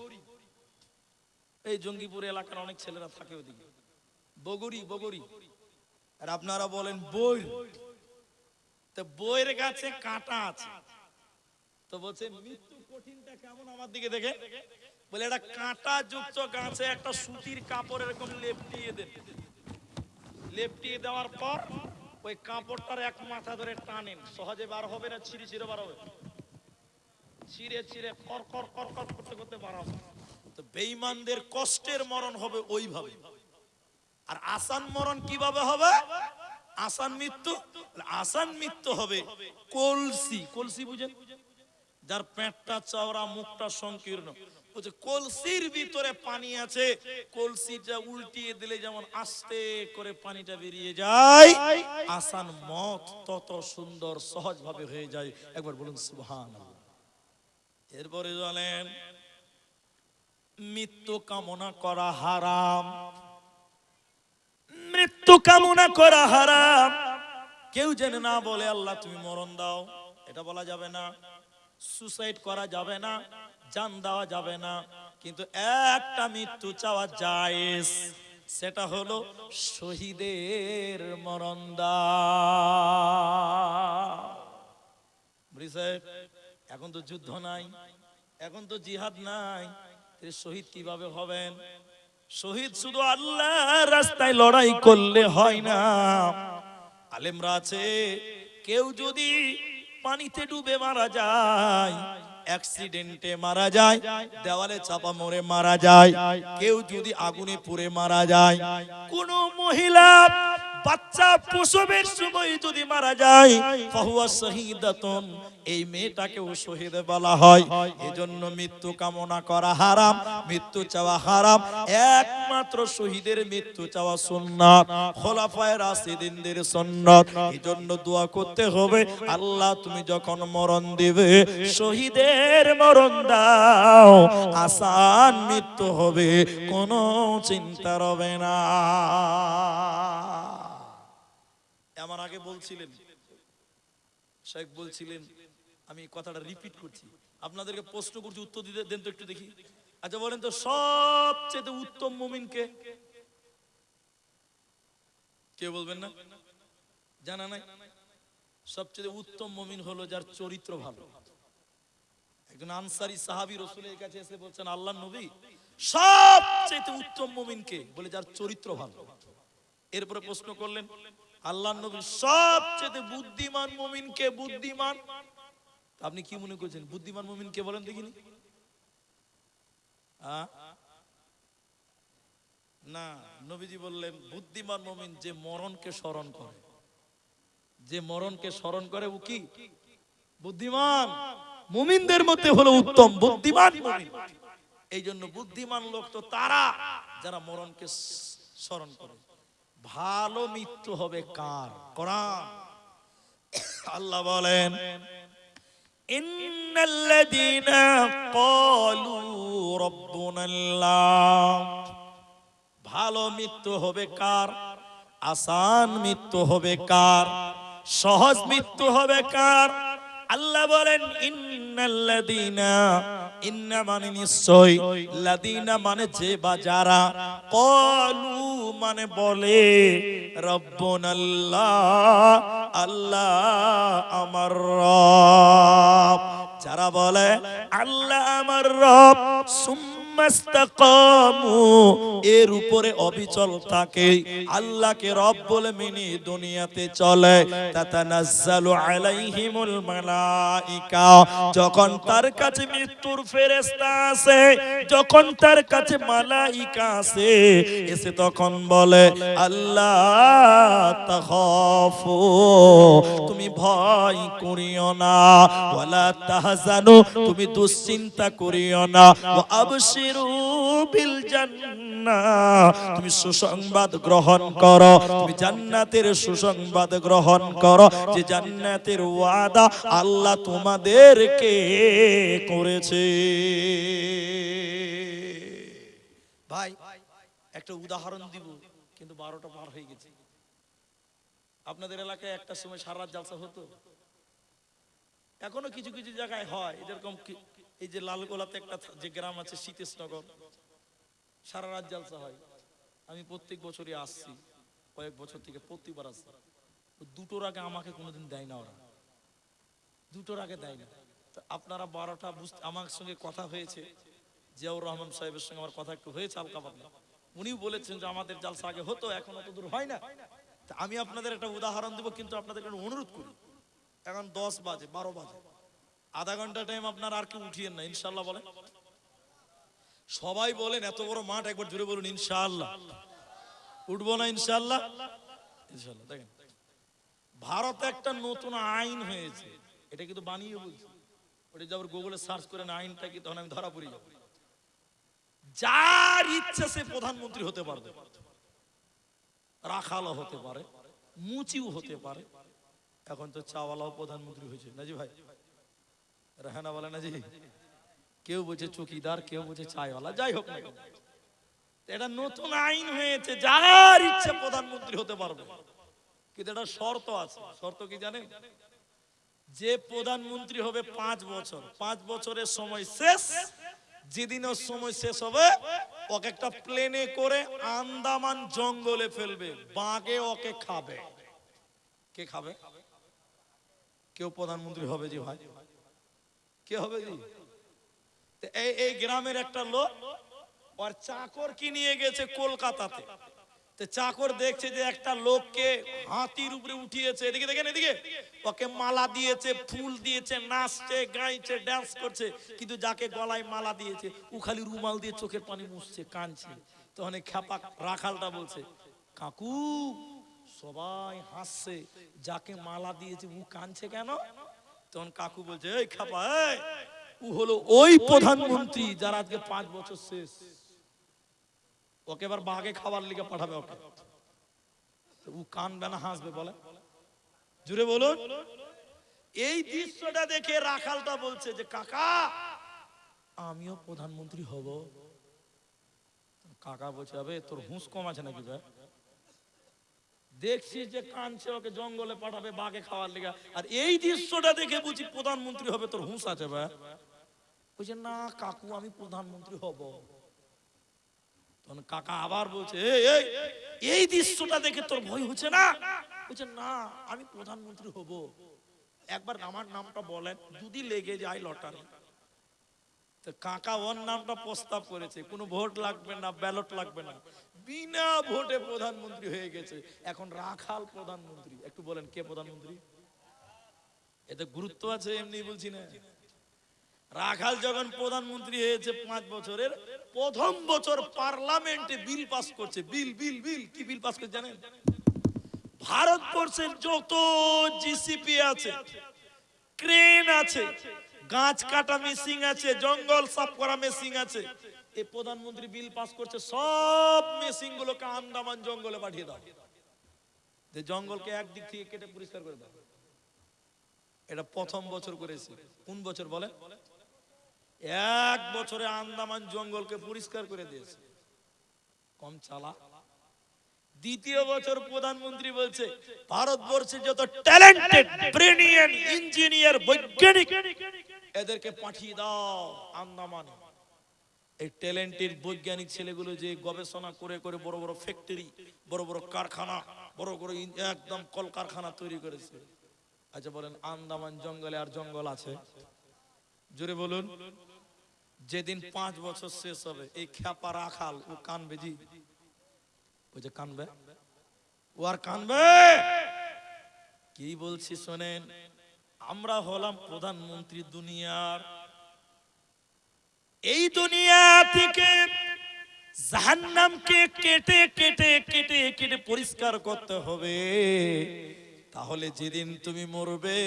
এই জঙ্গিপুর এলাকার অনেক ছেলেরা থাকে ওদিকে, বগরি বগরি। আর আপনারা বলেন বৈর। তো বইয়ের গাছে কাঁটা আছে, তো বলছে মৃত্যু কঠিনটা কেমন আমার দিকে দেখে, বলে এটা কাঁটা যুক্ত গাছে একটা সুতির কাপড় এরকম লেপটিয়ে দেন। লেপটিয়ে দেওয়ার পর ওই কাপড়টার এক মাথা ধরে টানেন, সহজে বার হবে না, ছিঁড়ে ছিঁড়ে বার হবে, ছিঁড়ে ছিঁড়ে কর কর কর কর করতে করতে বার হবে। তো বেঈমানদের কষ্টের মরণ হবে ওইভাবে। আর আসান মরণ কিভাবে হবে? আসান মৃত্যু, আসান মৃত্যু হবে কলসি। কলসি বুঝেন? যার পেটটা চওড়া, মুখটা সংকীর্ণ, বলছে কলসির ভিতরে পানি আছে, কলসিটা উল্টিয়ে দিলে যেমন আস্তে করে পানিটা বেরিয়ে যায়, আসান মত তত সুন্দর সহজ ভাবে হয়ে যায়। একবার বলুন সুবহানাল্লাহ। এরপরে বলেন মৃত্যু কামনা করা হারাম। মৃত্যু কামনা করা হারাম। কেউ জেনে না বলে আল্লাহ তুমি মরণ দাও, এটা বলা যাবে না। সুসাইড করা যাবে না, জান দেওয়া যাবে না। কিন্তু একটা মৃত্যু চাওয়া জায়েজ, সেটা হলো শহীদের মরণ দাও। এখন তো যুদ্ধ নাই, এখন তো জিহাদ নাই, শহীদ কিভাবে হবেন? শহীদ শুধু আল্লাহর রাস্তায় লড়াই করলে হয় না। আলেমরা আছে, কেউ যদি পানিতে ডুবে মারা যায়, অ্যাক্সিডেন্টে মারা যায়, দেওয়ালে চাপা মরে মারা যায়, কেউ যদি আগুনে পুড়ে মারা যায়, কোন মহিলা বাচ্চা প্রসবের সময় যদি মারা যায়, ফাহুয়া শাহীদাতুন, এই মেয়েটাকেও শহীদ বলা হয়। এজন্য মৃত্যু কামনা করা হারাম, মৃত্যু চাওয়া হারাম। একমাত্র শহীদের মৃত্যু চাওয়া সুন্নাত, খোলাফায়ে রাশিদিনদের সুন্নাত। এজন্য দোয়া করতে হবে, আল্লাহ তুমি যখন মরণ দিবে শহীদের মরণ দাও, আসান মৃত্যু হবে, কোনো চিন্তা রবে না। আমার আগে বলছিলেন, শেখ বলছিলেন, আমি কথাটা রিপিট করছি, আপনাদেরকে প্রশ্ন করছি, উত্তর দিতে দেন তো একটু দেখি। আচ্ছা বলেন তো, সবচেয়ে উত্তম মুমিন কে? কে বলবেন না? জানা নাই? সবচেয়ে উত্তম মুমিন হলো যার চরিত্র ভালো। একজন আনসারী সাহাবী রাসূলের কাছে এসে বলছেন, আল্লাহর নবী সবচেয়ে উত্তম মুমিন কে? বলে যার চরিত্র ভালো। এরপরে প্রশ্ন করলেন, আল্লাহর নবী সবচেয়ে বুদ্ধিমান মুমিন কে? বুদ্ধিমান। আপনি কি মনে করছেন বুদ্ধিমান মুমিন কে বলেন দেখিনি? আ? না, নবীজি বললেন বুদ্ধিমান মুমিন যে মরণকে স্মরণ করে, যে মরণকে স্মরণ করে ও কি বুদ্ধিমান। মুমিনদের মধ্যে হলো উত্তম বুদ্ধিমান মুমিন। এই জন্য বুদ্ধিমান লোক তো তারা যারা মরণকে স্মরণ করে। ভালো মৃত্যু হবে কার? কোরআন আল্লাহ বলেন ইন্নাল্লাযীনা ক্বালু রাব্বুনাল্লাহ, ভালো মৃত্যু হবে কার? আসান মৃত্যু হবে কার? সহজ মৃত্যু হবে কার? আল্লাহ বলেন ইন্নাল্লাযীনা, ইন্না মানে নিশ্চয়, লাযীনা মানে যে বা যারা, ক্বালু মানে বলে, রব্বুনাল্লাহ আল্লাহ আমার রব, যারা বলে আল্লাহ আমার রব, সুম্মাস্তাকামু এর উপরে অবিচল থাকে, আল্লাহকে রব বলে মেনে দুনিয়াতে চলে, তাতানাজ্জালু আলাইহিমুল মালাইকা, যখন তার কাছে মৃত্যুর ফেরেশতা আসে, যখন তার কাছে মালাইকা আসে, এসে তখন বলে আল্লাহ তাখাফু, তুমি ভয় করিও না, ওয়ালা তাহজানু, তুমি দুশ্চিন্তা করিও না, ওয়া আবশিরু বিল জান্নাহ, তুমি সুসংবাদ গ্রহণ করো, তুমি জান্নাতের সুসংবাদ গ্রহণ করো, যে জান্নাতের ওয়াদা আল্লাহ তোমাদেরকে করেছে। ভাই একটা উদাহরণ দিব, কিন্তু 12টা পার হয়ে গেছে। আপনাদের এলাকায় একটা সময় সারা রাত জালসা হতো, এখনো কিছু কিছু জায়গায় হয় যেরকম এই যে লালগোলাতে একটা যে গ্রাম আছে শীতেশনগর, সারা রাত জালসা হয়। আমি প্রত্যেক বছরই আসছি, কয়েক বছর থেকে প্রতিবার আসছি। দুটোর আগে আমাকে কোনোদিন দেয় না ওরা, দুটোর আগে দেয় না। তো আপনারা 12টা বুঝতে, আমার সঙ্গে কথা হয়েছে, জিয়াউর রহমান সাহেবের সঙ্গে আমার কথা একটু হয়েছে হালকা পাতলা, উনিও বলেছেন যে আমাদের জালসা আগে হতো, এখন অত দূর হয় না। তা আমি আপনাদের একটা উদাহরণ দেবো, কিন্তু আপনাদের একটা অনুরোধ করি, এখন 10 বাজে 12 বাজে, আধা ঘন্টা টাইম আপনার আর কেউ উঠিয়েন না, ইনশাল্লাহ বলেন। সবাই বলেন, এত বড় মাঠ, একবার জোরে বলুন ইনশাআল্লাহ। উঠবো না ইনশাআল্লাহ? ইনশাআল্লাহ। দেখেন ভারতে একটা নতুন আইন হয়েছে, এটা কিন্তু বানিয়ে বলছি, ওটা যাবার গুগলে সার্চ করেন আইনটা কি, তখন আমি ধরা পড়ে যাব। যার ইচ্ছা সে প্রধানমন্ত্রী হতে পারবে, রাখালও হতে পারে, মুচিও হতে পারে, এখন তো চাওয়ালাও প্রধানমন্ত্রী হয়েছে নাজি ভাই, রাহানা বলে না জি, কেউ বলছে চৌকিদার, কেউ বলছে চায়ওয়ালা, যাই হোক না কেন, এটা নতুন আইন হয়েছে, যার ইচ্ছা প্রধানমন্ত্রী হতে পারবে, কিন্তু এটা শর্ত আছে। শর্ত কি জানেন? যে প্রধানমন্ত্রী হবে 5 বছর, 5 বছরের সময় শেষ, যেদিন ওর সময় শেষ হবে ওকে একটা প্লেনে করে আন্দামান জঙ্গলে ফেলবে, বাঘে ওকে খাবে। কে খাবে? কেউ প্রধানমন্ত্রী হবে জি ভাই, কে হবে জি? এই গ্রামের একটা লোক ওর চাকর কি নিয়ে গেছে কলকাতাতে, তো চাকর দেখছে যে একটা লোককে হাতির উপরে উঠিয়েছে, এদিকে দেখেন, এদিকে ওকে মালা দিয়েছে, ফুল দিয়েছে, নাচছে গাইছে ডান্স করছে, কিন্তু যাকে গলায় মালা দিয়েছে ও খালি রুমাল দিয়ে চোখের পানি মুছছে, কাঁদছে। তখন খেপা রাখালটা বলছে, কাকু সবাই হাসছে, যাকে মালা দিয়েছে ও কাঁদছে কেন? তখন কাকু বলছে, এই খেপা, ও হলো ওই প্রধানমন্ত্রী যার আজকে 5 বছর শেষ, ওকে এবার বাঘে খাবার লিগে পাঠাবে ওকে, ও কানবে না হাসবে? বলে জুড়ে বলুন। এই দৃশ্যটা দেখে রাখালটা বলছে যে কাকা আমিও প্রধানমন্ত্রী হব। কাকা বলছে, আবে তোর হুঁশ কম আছে নাকি ভাই? দেখছিস যে কানছে, ওকে জঙ্গলে পাঠাবে বাঘে খাওয়ার লিগা, আর এই দৃশ্যটা দেখে বুঝি প্রধানমন্ত্রী হবে, তোর হুঁশ আছে ভাই? বলছে না কাকু আমি প্রধানমন্ত্রী হব। তখন কাকা আবার বলছে, এই দৃশ্যটা দেখে তোর ভয় হচ্ছে না? বলছে না আমি প্রধানমন্ত্রী হব, একবার আমার নামটা বলেন, যদি লেগে যায় লটারি। তো কাকা ওর নামটা প্রস্তাব করেছে, কোনো ভোট লাগবে না, ব্যালট লাগবে না, বিনা ভোটে প্রধানমন্ত্রী হয়ে গেছে। এখন রাখাল প্রধানমন্ত্রী। একটু বলেন কে প্রধানমন্ত্রী? এতে গুরুত্ব আছে, এমনি বলছি না। রাখাল যখন প্রধানমন্ত্রী হয়েছে 5 বছরের প্রথম বছর পার্লামেন্টে বিল পাস করছে। বিল বিল বিল কি বিল পাস করছে জানেন? ভারতবর্ষের যত জিসিপি আছে, ক্রেন আছে, গাছ কাটা মেশিন আছে, জঙ্গল সাফ করা মেশিন আছে, এই প্রধানমন্ত্রী বিল পাস করছে সব মেশিন গুলোকে আন্দামান জঙ্গলে পাঠিয়ে দাও, যে জঙ্গলকে একদিক থেকে কেটে পরিষ্কার করে দাও। এটা প্রথম বছর করেছে। কোন বছর বলে? 1 বছরে আন্দামান জঙ্গলকে পরিষ্কার করে দিয়েছে। কম চালা। দ্বিতীয় বছর প্রধানমন্ত্রী বলছে ভারতবর্ষে যত ট্যালেন্টেড ব্রিলিয়ান্ট ইঞ্জিনিয়ার বৈজ্ঞানিক এদেরকে পাঠিয়ে দাও আন্দামানে। এই ট্যালেন্টেড বৈজ্ঞানিক ছেলেগুলো যে গবেষণা করে করে বড় বড় ফ্যাক্টরি, বড় বড় কারখানা, বড় বড় একদম কলকারখানা তৈরি করেছে। আচ্ছা বলেন, আন্দামান জঙ্গলে আর জঙ্গল আছে? জোরে বলুন। যেদিন 5 বছর শেষ হবে এই খ্যাপা রাখাল ও কানবে, জি ওই যে কানবে, ও আর কানবে। কি বলছি শোনেন, আমরা হলাম প্রধানমন্ত্রী দুনিয়ার। এই দুনিয়া থেকে জাহান্নামকে কেটে কেটে কেটে কেটে পরিষ্কার করতে হবে। তাহলে যেদিন তুমি মরবে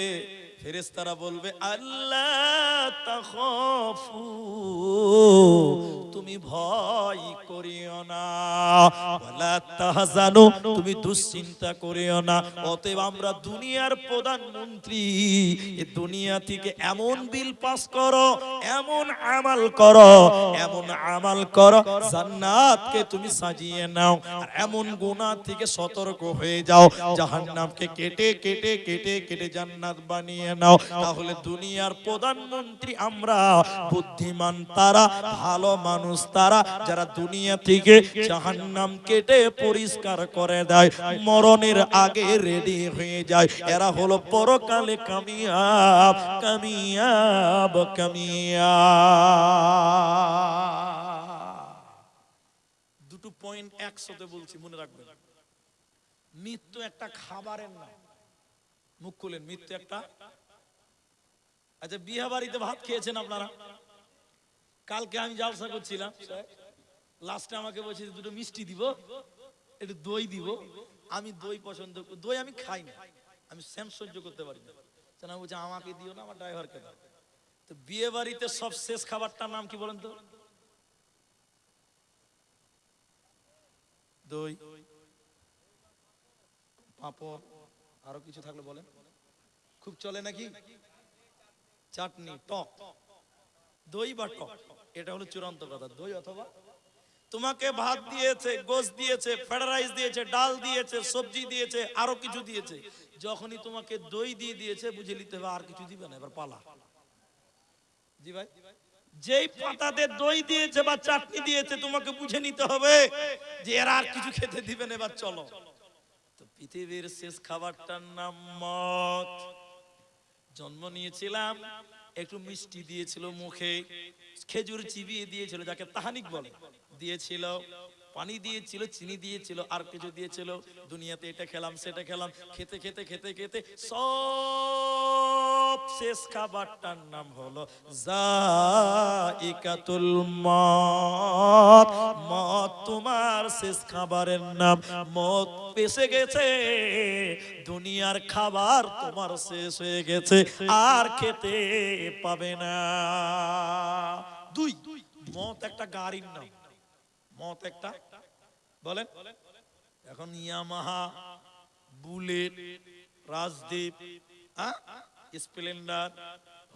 ফেরেশতারা বলবে আল্লাহ তাখাফু, তুমি ভয় করিও না, ওয়ালা তাহজানু, তুমি দুশ্চিন্তা করিও না। অতএব আমরা দুনিয়ার প্রধানমন্ত্রী, এই দুনিয়া থেকে এমন বিল পাস করো, এমন আমাল করো, এমন আমাল করো, জান্নাতকে তুমি সাজিয়ে নাও, আর এমন গুনাহ থেকে সতর্ক হয়ে যাও, জাহান্নামকে কেটে কেটে কেটে কেটে জান্নাত বানিয়ে নাও। তাহলে দুনিয়ার প্রধানমন্ত্রী আমরা। বুদ্ধিমান তারা, ভালো মানুষ তারা, যারা দুনিয়া থেকে জাহান্নাম কেটে পরিষ্কার করে দেয়, মরণের আগে রেডি হয়ে যায়। এরা হলো পরকালে কামিয়াব কামিয়াব কামিয়াব। দুটো পয়েন্ট একসাথে বলছি, মনে রাখবেন। মৃত্যু একটা খাবারের নাম। মুখ খুলেন, মৃত্যু একটা। আচ্ছা, বিয়ে বাড়িতে ভাত খেয়েছেন আপনারা? কালকে আমি জালসা করছিলাম, লাস্টে আমাকে বলছে দুটো মিষ্টি দিব, একটু দই দিব। আমি দই পছন্দ, দই আমি খাই না, আমি সেন্ট সহ্য করতে পারি না। না বলছে আমাকে দিও না, আমার ড্রাইভারকে দাও। তো বিয়ে বাড়িতে সব শেষ খাবারটার নাম কি বলেন তো? দই, পাঁপড়, আরো কিছু থাকলে বলেন। খুব চলে নাকি? চাটনি, টক, দই বা টক, এটা হলো চূড়ান্ত কথা। দই অথবা, তোমাকে ভাত দিয়েছে, গোশত দিয়েছে, ফ্রাইড রাইস দিয়েছে, ডাল দিয়েছে, সবজি দিয়েছে, আরো কিছু দিয়েছে। যখনই তোমাকে দই দিয়ে দিয়েছে বুঝে নিতে হবে আর কিছু দিবে না, এবার পালা। জি ভাই, যেই পাতাতে দই দিয়েছে বা চাটনি দিয়েছে তোমাকে বুঝে নিতে হবে যে এর আর কিছু খেতে দিবেন, এবার চলো। তো পৃথিবীর শেষ খাবারটার নাম মত। জন্ম নিয়েছিলাম, একটু মিষ্টি দিয়েছিল মুখে, খেজুর চিবিয়ে দিয়েছিল, যাকে তাহানিক বলে, দিয়েছিল, পানি দিয়েছিল, চিনি দিয়েছিল, আর কিছু দিয়েছিল। দুনিয়াতে এটা খেলাম সেটা খেলাম, খেতে খেতে খেতে খেতে সব শেষ খাবারটার নাম হলো যায়িকাতুল মত। মত তোমার শেষ খাবারের নাম। মত এসে গেছে, দুনিয়ার খাবার তোমার শেষ হয়ে গেছে, আর খেতে পাবে না। দুই, মত একটা গাড়ির নাম। মত একটা, বলেন এখন Yamaha, bullet, Rajdeep, splendor,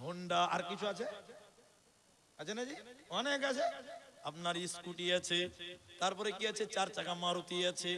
Honda, আর কিছু আছে? আছে না জি? অনেক আছে। আপনার স্কুটি আছে, তারপরে কি আছে, 4 চাকা মারুতি আছে,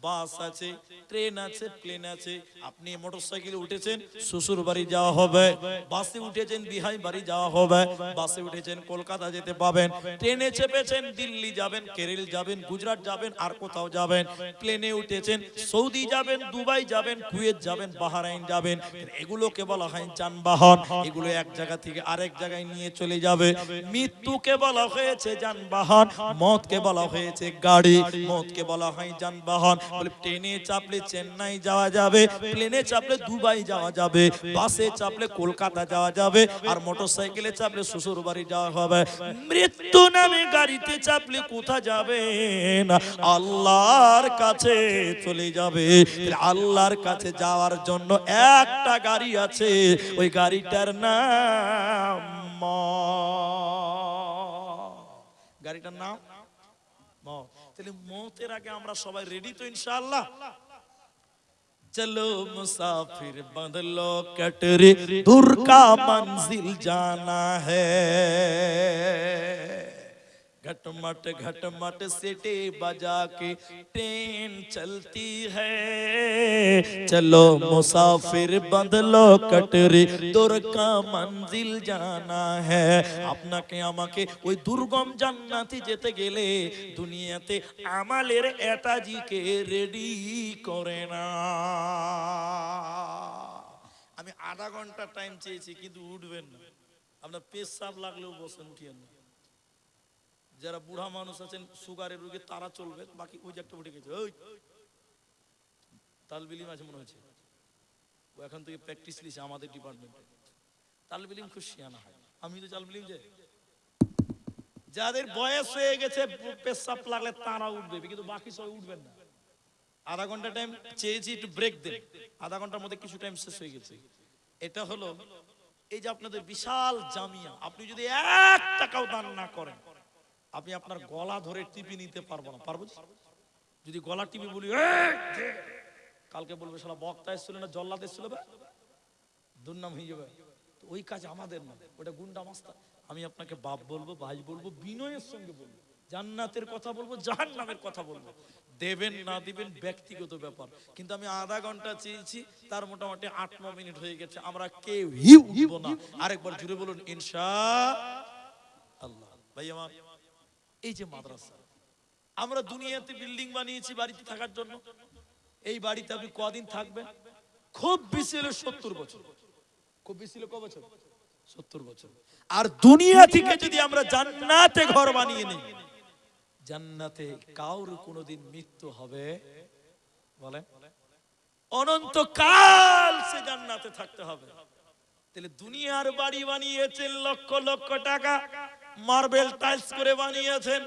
বাস আছে, ট্রেন আছে, প্লেন আছে। আপনি মোটরসাইকেলে উঠেছেন, শ্বশুর বাড়ি যাওয়া হবে। বাসে উঠেছেন, বিহাই বাড়ি যাওয়া হবে। বাসে উঠেছেন, কলকাতা যেতে পাবেন। ট্রেনে চেপেছেন, দিল্লি যাবেন, কেরল যাবেন, গুজরাট যাবেন, আর কোথাও যাবেন। প্লেনে উঠেছেন, সৌদি যাবেন, দুবাই যাবেন, কুয়েত যাবেন, বাহরাইন যাবেন। এগুলোকে বলা হয় যানবাহন। এগুলো এক জায়গা থেকে আরেক জায়গায় নিয়ে চলে যাবে। মৃত্যুকে বলা হয়েছে যানবাহন। যানবাহন, মতকে বলা হয়েছে গাড়ি, মতকে বলা হয় যানবাহন। বলে ট্রেনে চাপলে চেন্নাই যাওয়া যাবে, প্লেনে চাপলে দুবাই যাওয়া যাবে, বাসে চাপলে কলকাতা যাওয়া যাবে, আর মোটরসাইকেলে চাপলে শ্বশুর বাড়ি যাওয়া হবে। মৃত্যু নামে গাড়িতে চাপলে কোথা যাবে না, আল্লাহর কাছে চলে যাবে। আল্লাহর কাছে যাওয়ার জন্য একটা গাড়ি আছে, ওই গাড়িটার নাম গাড়িটার নাম মত। তাহলে মতের আগে আমরা সবাই রেডি তো ইনশাআল্লাহ? चलो मुसाफिर बदलो कटरे, दूर का मंजिल जाना है। घटमट सीटी बजा के ट्रेन चलती है। चलो मुसाफिर बदलो कटरे, दूर का मंजिल जाना है। আপনাকে আমাকে ওই দুর্গম জান্নাতে যেতে গেলে দুনিয়াতে আমালের এটাজিকে রেডি করে না। আমি আধা ঘন্টা টাইম চেয়েছি, কিন্তু উঠবেন না। আপনার পেশাব লাগলেও বসেন, উঠিয়েন না। যারা বুড়া মানুষ আছেন, সুগারের রোগী, তারা চলবে, বাকি ওই যে একটা উঠে গেছে, ওই তালবিলিম আছে মনে হচ্ছে, ও এখন থেকে প্র্যাকটিস দিয়েছে আমাদের ডিপার্টমেন্টে। তালবিলিম খুব শিয়ানা হয়, আমি তো তালবিলিম যে যাদের বয়স হয়ে গেছে পেশাব লাগলে তারা উঠবে, কিন্তু বাকি সবাই উঠবেন না। আধা ঘন্টা টাইম চেয়েছি, একটু ব্রেক দেন। আধা ঘন্টার মধ্যে কিছু টাইম শেষ হয়ে গেছে। এটা হলো এই যে আপনাদের বিশাল জামিয়া, আপনি যদি 1 টাকাও দান না করেন, আপনি আপনার গলা ধরে টিপি নিতে পারবো না। পারবো যদি গলা টিপি বলি, কালকে বলবে শালা বক্তা এসেছিল না জল্লাদ এসেছিল, দুর্নাম হয়ে যাবে। তো ওই কাজ আমাদের না, ওটা গুন্ডা মাস্তান। আমি আপনাকে বাপ বলবো, ভাই বলবো, বিনয়ের সঙ্গে বলবো, জান্নাতের কথা বলবো, জাহান্নামের কথা বলবো। দেবেন না দিবেন ব্যক্তিগত ব্যাপার, কিন্তু আমি আধা ঘন্টা চেয়েছি, তার মোটামুটি 8-9 মিনিট হয়ে গেছে, আমরা কেউ উঠবো না। আরেকবার জুড়ে বলুন ইনশাআল্লাহ। ভাই আমার, এই যে মাদ্রাসা, আমরা দুনিয়াতে বিল্ডিং বানিয়েছি বাড়িতে থাকার জন্য। এই বাড়িতে আপনি কদিন থাকবেন? খুব বেশি হলে 70 বছর। খুব বেশি হলে কত বছর? 70 বছর। আর দুনিয়া থেকে যদি আমরা জান্নাতে ঘর বানিয়ে নিই, জান্নাতে কাউর কোনোদিন মৃত্যু হবে বলেন? অনন্তকাল সে জান্নাতে থাকতে হবে। তাহলে দুনিয়ার বাড়ি বানিয়েছেন লক্ষ লক্ষ টাকা, মার্বেল টাইলস করে বানিয়েছেন,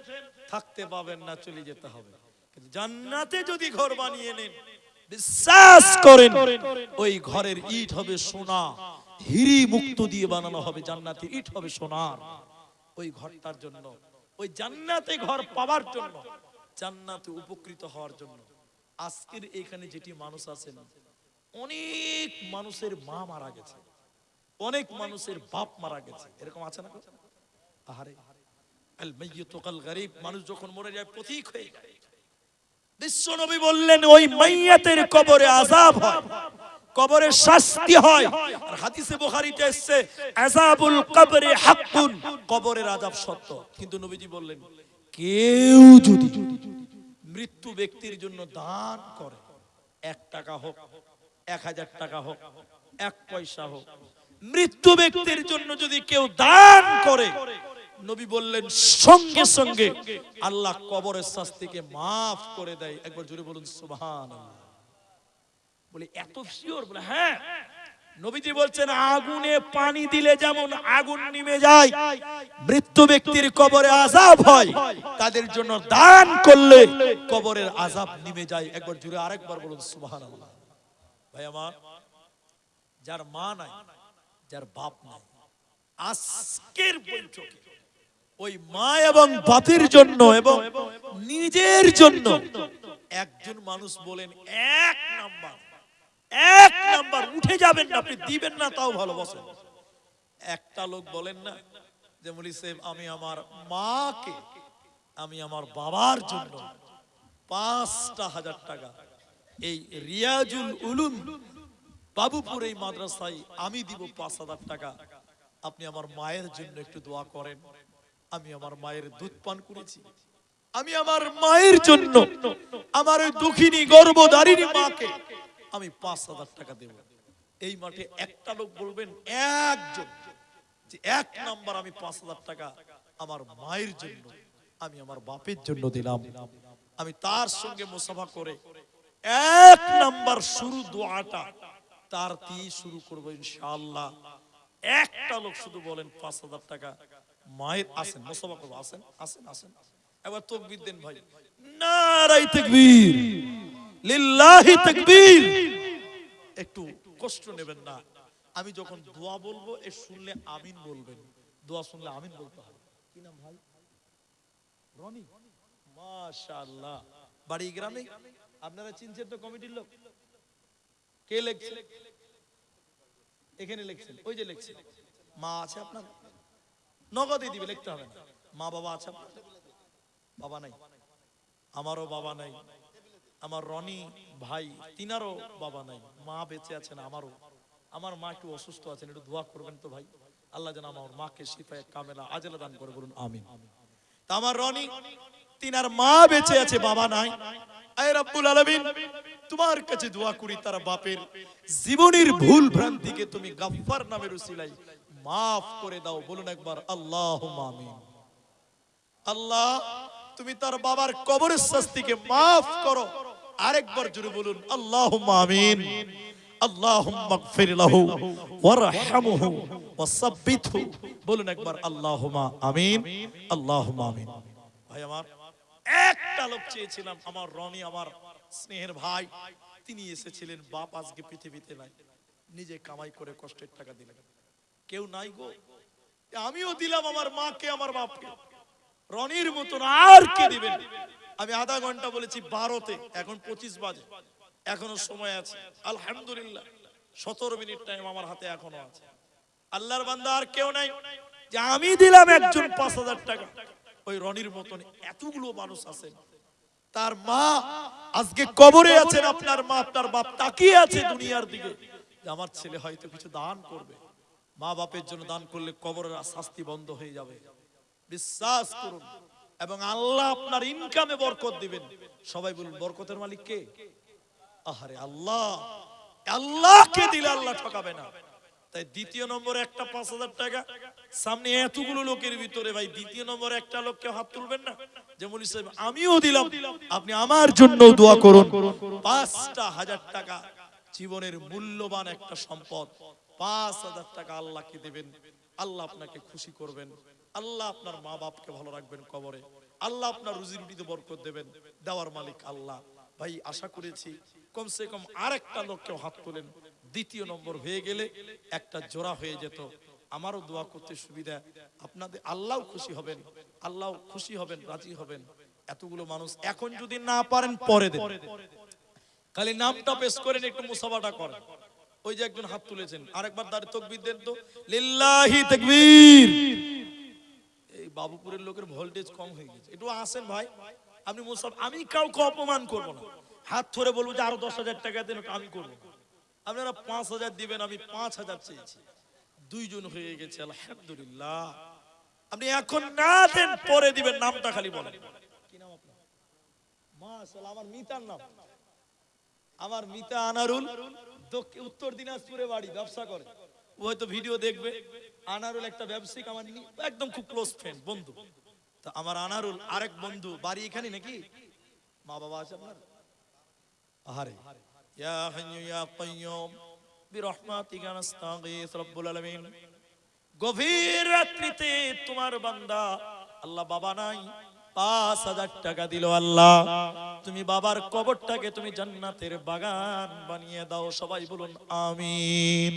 থাকতে পাবেন না, চলে যেতে হবে। কিন্তু জান্নাতে যদি ঘর বানিয়ে নেন, বিশ্বাস করেন ওই ঘরের ইট হবে সোনা, হিরি মুক্ত দিয়ে বানানো হবে, জান্নাতের ইট হবে সোনার। ওই ঘরটার জন্য, ওই জান্নাতে ঘর পাওয়ার জন্য, জান্নাতে উপকৃত হওয়ার জন্য, আজকের এখানে যেটি মানুষ আছেন, অনেক মানুষের মা মারা গেছে, অনেক মানুষের বাপ মারা গেছে, এরকম আছে না? আহারে আল মাইয়িতু কাল গরীব, মানুষ যখন মরে যায় প্রতীক হয়ে যায়। বিশ্বনবী বললেন ওই মাইয়াতের কবরে আযাব হয়, কবরে শাস্তি হয়। আর হাদিসে বুখারীতে এসেছে আযাবুল কবরি হাক্কুন, কবরের আযাব সত্য। কিন্তু নবীজি বললেন কেউ যদি মৃত্যু ব্যক্তির জন্য দান করে, 1 টাকা হোক, 1000 টাকা হোক, 1 পয়সা হোক, মৃত্যু ব্যক্তির জন্য যদি কেউ দান করে, নবী বললেন সঙ্গে সঙ্গে আল্লাহ কবরের শাস্তিকে মাফ করে দেয়। একবার জোরে বলুন সুবহানাল্লাহ। বলি এত শিওর? বলে হ্যাঁ। নবীজি বলছেন আগুনে পানি দিলে যেমন আগুন নিভে যায়, মৃত্যু ব্যক্তির কবরে আযাব হয়, তাদের জন্য দান করলে কবরের আযাব নিভে যায়। একবার জোরে আরেকবার বলুন সুবহানাল্লাহ। ভাই আমার, যার মা নাই, যার বাপ নাই, আজকের বৈঠকে ওই মা এবং বাপের জন্য এবং নিজের জন্য একজন মানুষ বলেন 1 নাম্বার উঠে যাবেন না, আপনি দিবেন না তাও ভালো, বসেন। একটা লোক বলেন না যে মৌলভী সাহেব আমি আমার মাকে, আমি আমার বাবার জন্য 5,000 টাকা এই রিয়াজুল উলুম বাবুপুর এই মাদ্রাসায় আমি দিব 5,000 টাকা, আপনি আমার মায়ের জন্য একটু দোয়া করেন। আমি আমার মায়ের দুধ পান করেছি, আমি আমার মায়ের জন্য, আমার ওই দুঃখিনী গর্ভধারিণী মাকে আমি 5,000 টাকা দেব। এই মাঠে একটা লোক বলবেন, একজন, যে 1 নাম্বার আমি 5,000 টাকা আমার মায়ের জন্য, আমি আমার বাপের জন্য দিলাম। আমি তার সঙ্গে মুসাফা করে 1 নাম্বার শুরু দোয়াটা তার দিয়ে শুরু করবো ইনশাআল্লাহ। একটা লোক শুধু বলেন 5,000 টাকা মায়ের আসেন, মুসাফা করবো, আসেন আসেন আসেন। এবার তাকবীর দেন ভাই, নারায়ে তাকবীর, লিল্লাহি তাকবীর। একটু কষ্ট নেবেন না, আমি যখন দোয়া বলবো এ শুনলে আমিন বলবেন, দোয়া শুনলে আমিন বলতে হবে। কি নাম ভাই? রনি, মাশাআল্লাহ। বাড়ি গ্রামে? আপনারা চিনছেন তো কমিটির লোক? কে লেখছে? এখানে লিখছেন, ওই যে লিখছেন। মা আছে আপনার? নগদই দিবে, লিখতে হবে না। মা বাবা আছে আপনার? বাবা নাই, আমারও বাবা নাই। আমার রনি ভাই তিনারও বাবা নাই, মা বেঁচে আছেন আমারও। আমার মা একটু অসুস্থ আছেন, একটু দোয়া করবেন তো ভাই, আল্লাহ যেন আমার মাকে শিফায়ে কামেলা আজেলা দান করে, বলুন আমিন। তা আমার রনি তিনার মা বেঁচে আছে, বাবা নাই। আয় রব্বুল আলামিন, তোমার কাছে দোয়া করি তার বাপের জীবনের ভুল ভ্রান্তিকে তুমি গাফফার নামের উসিলায় মাফ করে দাও, বলুন একবার আল্লাহুম্মা আমিন। আল্লাহ তুমি তার বাবার কবরের শাস্তিকে মাফ করো, আরেকবার জোরে বলুন আল্লাহুম্মা আমিন। আল্লাহুম্মা গফির লাহু ওয়ারহামহু ওয়াসাব্বিতহু, বলুন একবার আল্লাহুম্মা আমিন, আল্লাহুম্মা আমিন। ভাই আমার, একটা লোক চেয়েছিলাম, আমার রনি আমার স্নেহের ভাই, তিনি এসেছিলেন, বাপ আজকে পৃথিবীতে নাই, নিজে কামাই করে কষ্টের টাকা দিলেন। কেউ নাই গো, আমিও দিলাম আমার মাকে আমার বাপকে, রনির মতন আর কে দিবেন? আমি আধা ঘন্টা বলেছি 12তে, এখন 25 বাজে, এখনো সময় আছে আলহামদুলিল্লাহ। 17 মিনিট টাইম আমার হাতে এখনো আছে। আল্লাহর বান্দা আর কেউ নাই যে আমি দিলাম একজন 5,000 টাকা। ওই রনির মতন এতগুলো মানুষ আছেন, তার মা আজকে কবরে আছেন, আপনার মা আপনার বাপ তাকিয়ে আছে দুনিয়ার দিকে যে আমার ছেলে হয়তো কিছু দান করবে। মা বাপের জন্য দান করলে কবরের শাস্তি বন্ধ হয়ে যাবে, বিশ্বাস করুন। এবং আল্লাহ আপনার ইনকামে বরকত দিবেন। সবাই বলুন বরকতের মালিক কে? আহারে আল্লাহ। আল্লাহকে দিলে আল্লাহ ঠকাবে না। তাই দ্বিতীয় নম্বরে একটা 5,000 টাকা, সামনে এতগুলো লোকের ভিতরে ভাই দ্বিতীয় নম্বরে একটা লোককে হাত তুলবেন না যে মৌলভী সাহেব আমিও দিলাম, আপনি আমার জন্য দোয়া করুন। 5,000 টাকা জীবনের মূল্যবান একটা সম্পদ, 5,000 টাকা আল্লাহকে দেবেন, আল্লাহ আপনাকে খুশি করবেন, আল্লাহ আপনার মা বাপকে ভালো রাখবেন কবরে, আল্লাহ আপনার রুজি রুটিতে বরকত দেবেন, দেওয়ার মালিক আল্লাহ। ভাই আশা করেছি কমসে কম আরেকটা লোককেও হাত তোলেন, দ্বিতীয় নম্বর হয়ে গেলে একটা জোড়া হয়ে যেত, আমারও দোয়া করতে সুবিধা, আপনাদের আল্লাহও খুশি হবেন, আল্লাহও খুশি হবেন, রাজি হবেন। এতগুলো মানুষ এখন যদি না পারেন পরে দেন, খালি নামটা পেশ করেন, একটু মুসাফাটা করেন। ওই যে একজন হাত তুলেছেন, আরেকবার দাঁড়িয়ে তাকবীর দেন তো, লিল্লাহি তাকবীর। এই বাবুপুরের লোকের ভোল্টেজ কম হয়ে গেছে, একটু আসেন ভাই। আপনি মুসাফা, আমি কাউকে অপমান করব না, হাত ধরে বলবো যে আরো 10,000 টাকা দেন, আমি করবো। আপনারা 5,000 দিবেন, আমি 5,000 চেয়েছি, 2 জন হয়ে গেছে আলহামদুলিল্লাহ। আপনি এখন না দেন পরে দিবেন, নামটা খালি বলেন। কি নাম আপনার? মাশাআল্লাহ, আমার মিতার নাম, আমার মিতা আনারুল, উত্তর দিনাজপুরে বাড়ি, ব্যবসা করে, ও হয়তো ভিডিও দেখবে। আনারুল একটা ব্যবসায়িক, আমার একদম খুব ক্লোজ ফ্রেন্ড, বন্ধু। তো আমার আনারুল আরেক বন্ধু, বাড়ি এখানে নাকি? মা বাবা আছে আপনার? আহারে ইয়া হাইয়্যু ইয়া কাইয়্যুম বিরহমাতিকা নাস্তাগীথ রব্বুল আলামিন। গভীর রাত্রিতে তোমার বান্দা, আল্লাহ বাবা নাই, 5,000 টাকা দিল, আল্লাহ তুমি বাবার কবরটাকে তুমি জান্নাতের বাগান বানিয়ে দাও, সবাই বলুন আমিন।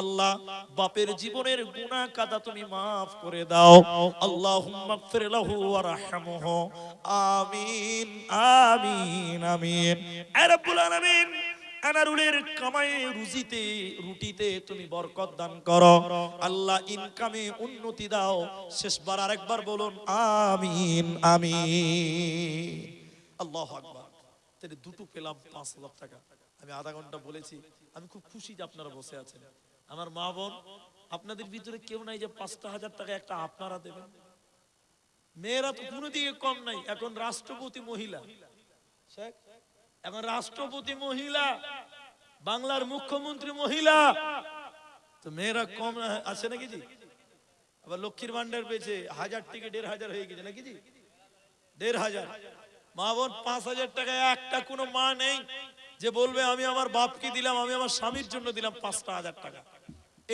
আল্লাহ বাপের জীবনের গুনাহ কাদা তুমি মাফ করে দাও, আল্লাহুম্মা গফির লাহু ওয়ারহামহু, আমিন আমিন আমিন। এ রব্বুল আলামিন, আনারুলের কামায়ে রুজিতে রুটিতে তুমি বরকত দান করো, আল্লাহ ইনকামে উন্নতি দাও। শেষবার আরেকবার বলুন আমিন আমিন। আল্লাহু আকবার। তাহলে দুটো পেলাম 5,000 টাকা। আমি আধা ঘন্টা বলেছি, আমি খুব খুশি যে আপনারা বসে আছেন। আমার মা বোন, আপনাদের ভিতরে কেউ নাই যে 5,000 টাকা একটা আপনারা দেবেন? মেয়েরা তো কোনো দিকে কম নাই, এখন রাষ্ট্রপতি মহিলা, এখন রাষ্ট্রপতি মহিলা, বাংলার মুখ্যমন্ত্রী মহিলা, তো মেয়েরা কম আছে নাকি জি? আবার লক্ষ্মীর ভান্ডার পেয়েছে, 1,000 থেকে 1,500 হয়ে গেছে নাকি জি? 1,500। মা বোন 5,000 টাকায় একটা কোনো মা নেই যে বলবে আমি আমার বাপকে দিলাম, আমি আমার স্বামীর জন্য দিলাম 5,000 টাকা।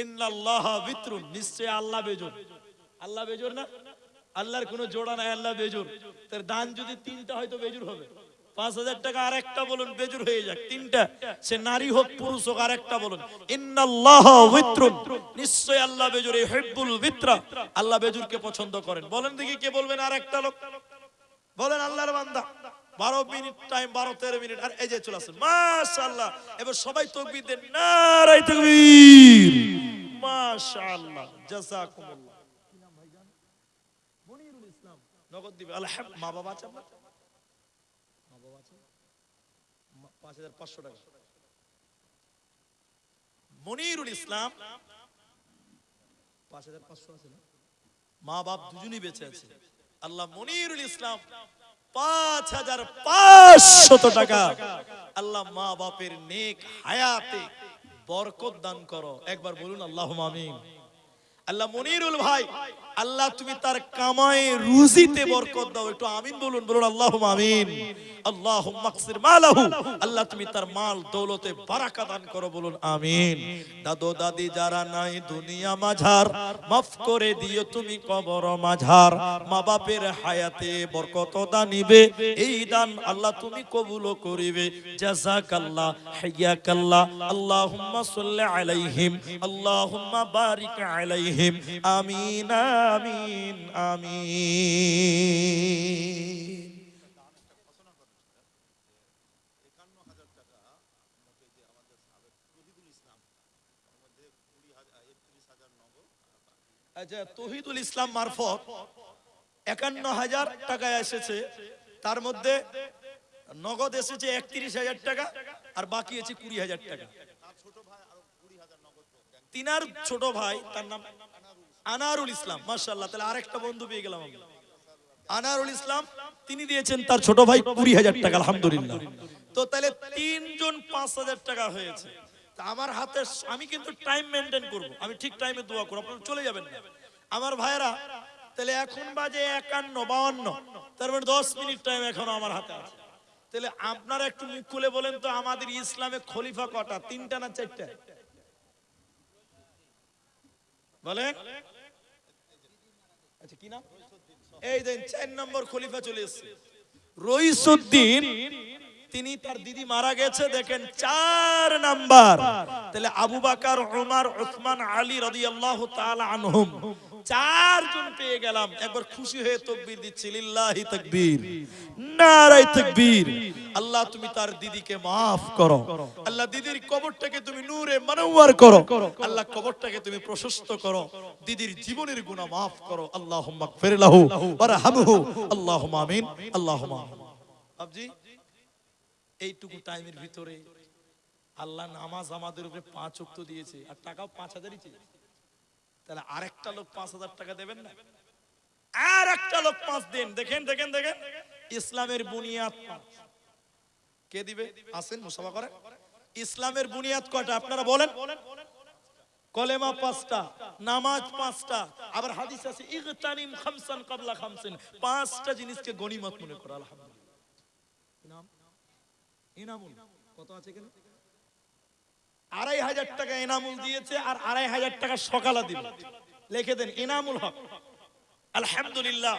ইন্নাল্লাহা বিত্রুন, নিশ্চয় আল্লাহ বেজোর। আল্লাহ বেজোর না? আল্লাহর কোনো জোড়া নাই, আল্লাহ বেজোর। তার দান যদি 3টা হয়তো বেজুর হবে। 5,000 টাকা আর একটা বলুন বেজুর হয়ে যাক, 3টা, সে নারী হোক পুরুষ হোক, আর একটা বলুন ইন্নাল্লাহা বিত্রুন, নিশ্চয় আল্লাহ বেজুর, ইউহিব্বুল বিত্রা, আল্লাহ বেজুরকে পছন্দ করেন। বলেন দেখি কে বলবেন আর একটা লোক? বলেন আল্লাহর বান্দা। 12 মিনিট টাইম, 12-13 মিনিট। আর এই যে চলে আসেন, মাশাআল্লাহ। এবার সবাই তাকবীর দেন, নারায়ে তাকবীর, মাশাআল্লাহ, জাযাকুমুল্লাহ। কি নাম ভাইজান? মনিরুল ইসলাম। নগদ দিবে আলহামদুলিল্লাহ। মা বাবা আছে আপনার? মা বাবা আছে? 5,500 টাকা। মনিরুল ইসলাম 5,500 আছে না? মা বাপ দুজনই বেঁচে আছে। আল্লাহ মনিরুল ইসলাম 5,500 টাকা আল্লাহ মা বাপের নেক হায়াতে বরকত দান করো। একবার বলুন আল্লাহুম্মা আমিন। আল্লাহ মনিরুল ভাই, আল্লাহ তুমি তার কামায়ে রুজিতে বরকত দাও। একটু আমিন বলুন, বলুন আল্লাহুম্মা আমিন। আল্লাহুম্মা আকসির মালাহু, আল্লাহ তুমি তার মাল দৌলতে বারাকা দান করো, বলুন আমিন। দাদু দাদি যারা নাই দুনিয়া মাঝার, মাফ করে দিও তুমি কবর মাঝার। মা বাপের হায়াতে বরকত দানিবে, এই দান আল্লাহ তুমি কবুল করিবে। জাযাকাল্লাহ, হাইয়াকাল্লাহ, আল্লাহুম্মা সাল্লি আলাইহিম, আল্লাহুম্মা বারিক আলাইহিম, আমিন আমিন আমিন। আচ্ছা, তৌহিদুল ইসলাম মারফত 51,000 টাকা এসেছে। তার মধ্যে নগদ এসেছে 31,000 টাকা, আর বাকি আছে 20,000 টাকা। তিনার ছোট ভাই, তার নাম আনারুল ইসলাম, মাশাআল্লাহ। তাহলে আরেকটা বন্ধু পেয়ে গেলাম আমরা। আনারুল ইসলাম, তিনি দিয়েছেন তার ছোট ভাই 20,000 টাকা, আলহামদুলিল্লাহ। তো তাহলে 3 জন 5,000 টাকা হয়েছে। তা আমার হাতে, আমি কিন্তু টাইম মেনটেন করব, আমি ঠিক টাইমে দোয়া করব, আপনারা চলে যাবেন না আমার ভাইরা। তাহলে এখন বাজে 51-52, তার মানে 10 মিনিট টাইম এখনো আমার হাতে আছে। তাহলে আপনারা একটু মুখ খুলে বলেন তো, আমাদের ইসলামে খলিফা কটা? 3টা না 4টা? বলেন। আচ্ছা, কি নাম? এই দেন 4 নম্বর খলিফা চলে এসেছে, রইসউদ্দিন। তিনি, তার দিদি মারা গেছে, দেখেন 4 নাম্বার। তাহলে আবু বকর, ওমর, উসমান, আলী রাদিয়াল্লাহু তাআলা আনহুম, 4 জন পেয়ে গেলাম। একবার খুশি হয়ে তাকবীর দিচ্ছি, লিল্লাহি তাকবীর, নারায়ে তাকবীর। আল্লাহ তুমি তার দিদিকে maaf করো, আল্লাহ দিদির কবরটাকে তুমি নূরে মুনাওয়ার করো, আল্লাহ কবরটাকে তুমি প্রশস্ত করো, দিদির জীবনের গুনাহ maaf করো। আল্লাহুম্মা গফির লাহু ওয়ারহামহু, আল্লাহুম্মা আমিন, আল্লাহুম্মা আমিন। বাবজি, এইটুকু টাইমের ভিতরে আল্লাহ নামাজ আমাদের উপরে 5 ওয়াক্ত দিয়েছে, আর টাকাও 5,000ই চেয়েছে। তাহলে আরেকটা লোক 5,000 টাকা দেবেন না? আর একটা লোক 5 দেন। দেখেন দেখেন দেখেন, ইসলামের বুনিয়াদ 5। কে দিবে? আসেন মুসাফা করে। ইসলামের বুনিয়াদ কয়টা আপনারা বলেন? কলেমা 5টা, নামাজ 5টা, আবার হাদিস আছে ইগতানিম খামসান ক্বাবলা খামসিন, 5টা জিনিসকে গনিমত মনে করো। আলহামদুলিল্লাহ। নাম ইনামুল কত আছে কেন? 2,500 টাকা ইনামুল দিয়েছে, আর 2,500 টাকা সকালে দিবে। লিখে দেন ইনামুল হক। আলহামদুলিল্লাহ,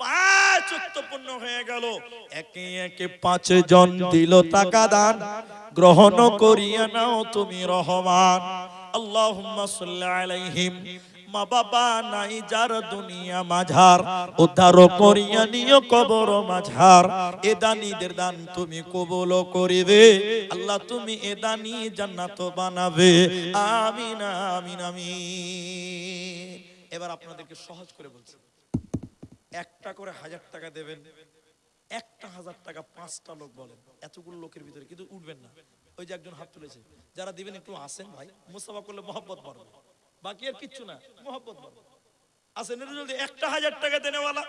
5 ওয়াক্ত পূর্ণ হয়ে গেল। একে একে 5 জন দিল টাকা দান, গ্রহণ করিয়া নাও তুমি রহমান। আল্লাহুম্মা সাল্লি আলাইহিম, মা বাবা নাই যার দুনিয়া মাঝার, উদ্ধার করিয়া নিও কবর মাঝার। এ দানীদের দান তুমি কবুল করিবে, আল্লাহ তুমি এ দানী জান্নাত বানাবে। আমিন আমিন আমিন। এবার আপনাদেরকে সহজ করে বলছি, একটা করে 1,000 টাকা দেবেন। একটা 1,000 টাকা 5টা লোক বলেন, এতগুলো লোকের ভিতরে কিন্তু উঠবেন না। ওই যে একজন হাত তুলেছে, যারা দিবেন একটু আসেন ভাই, মুসাফা করলে মহব্বত বাড়বে, বাকি আর কিচ্ছু না, মহব্বত বাড়বে। আসেন জলদি, একটা 1,000 টাকা দেনেওয়ালা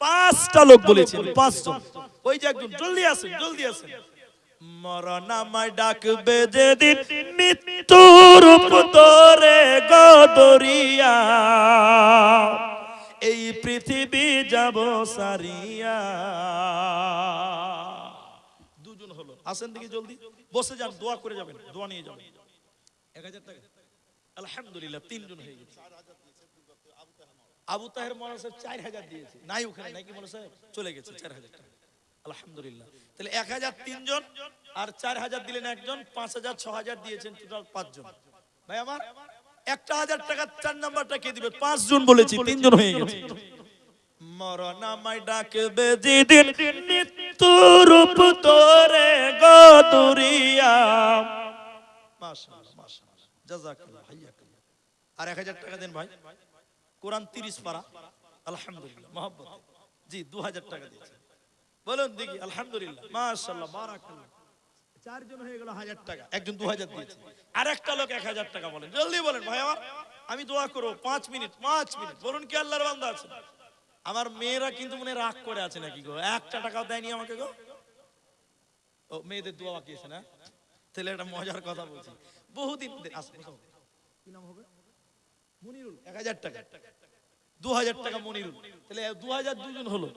5টা লোক বলেছেন, 5 জন। ওই যে একজন, জলদি আসেন, জলদি আসেন। মরণ আমায় ডাকবে যেদিন, মৃত্যুর রূপ ধরে গদরিয়া, এই পৃথিবী যাব সারিয়া। দুজন হলো, আসেন দেখি জলদি, বসে যান, দোয়া করে যাবেন, দোয়া নিয়ে যাবেন। 1000 টাকা আলহামদুলিল্লাহ, তিনজন হয়ে গেছে। আবু তাহের মৌলানা সাহেব 4000 দিয়েছে, নাই ওখানে, নাই কি মৌলানা সাহেব চলে গেছে 4000 টাকা আলহামদুলিল্লাহ। তাহলে 1000 তিনজন, আর 4000 দিলেন একজন, 5000 6000 দিয়েছেন, টোটাল 5 জন। ভাই আমার 1000 টাকা 4 নাম্বারটা কে দিবে? 5 জন বলেছি, 3 জন হয়ে গেছে। মরণ আমায় ডাকবে যেদিন, মৃত্যু রূপ তোরে গদুরিয়া। মাশাআল্লাহ মাশাআল্লাহ, জাযাকাল্লাহ হাইয়াকাল্লাহ। আর 1000 টাকা দেন ভাই, কোরআন 30 পারা আলহামদুলিল্লাহ মহব্বত। জি 2000 টাকা দিয়েছে, বলুন দেখি আলহামদুলিল্লাহ মাশাআল্লাহ বারাকাল্লাহ। 4 জন হয়ে গেল 1000 টাকা, একজন 2000 দিয়েছে, আর একটা লোক 1000 টাকা। বলেন জলদি বলেন ভাই আমার, আমি দোয়া করব 5 মিনিট, 5 মিনিট বলুন। কি আল্লাহর বান্দা আছে? আমার মেয়েরা কিন্তু মনে রাগ করে আছে নাকি গো, একটা টাকাও দেয়নি আমাকে গো। ও মেয়েদের দোয়া বাকি আছে না? তাহলে একটা মজার কথা বলছি, বহুদিন আসবে। কি নাম হবে? মনিরুল, 1000 টাকা, 2000 টাকা মনিরুল। তাহলে 2000 দুজন হলো,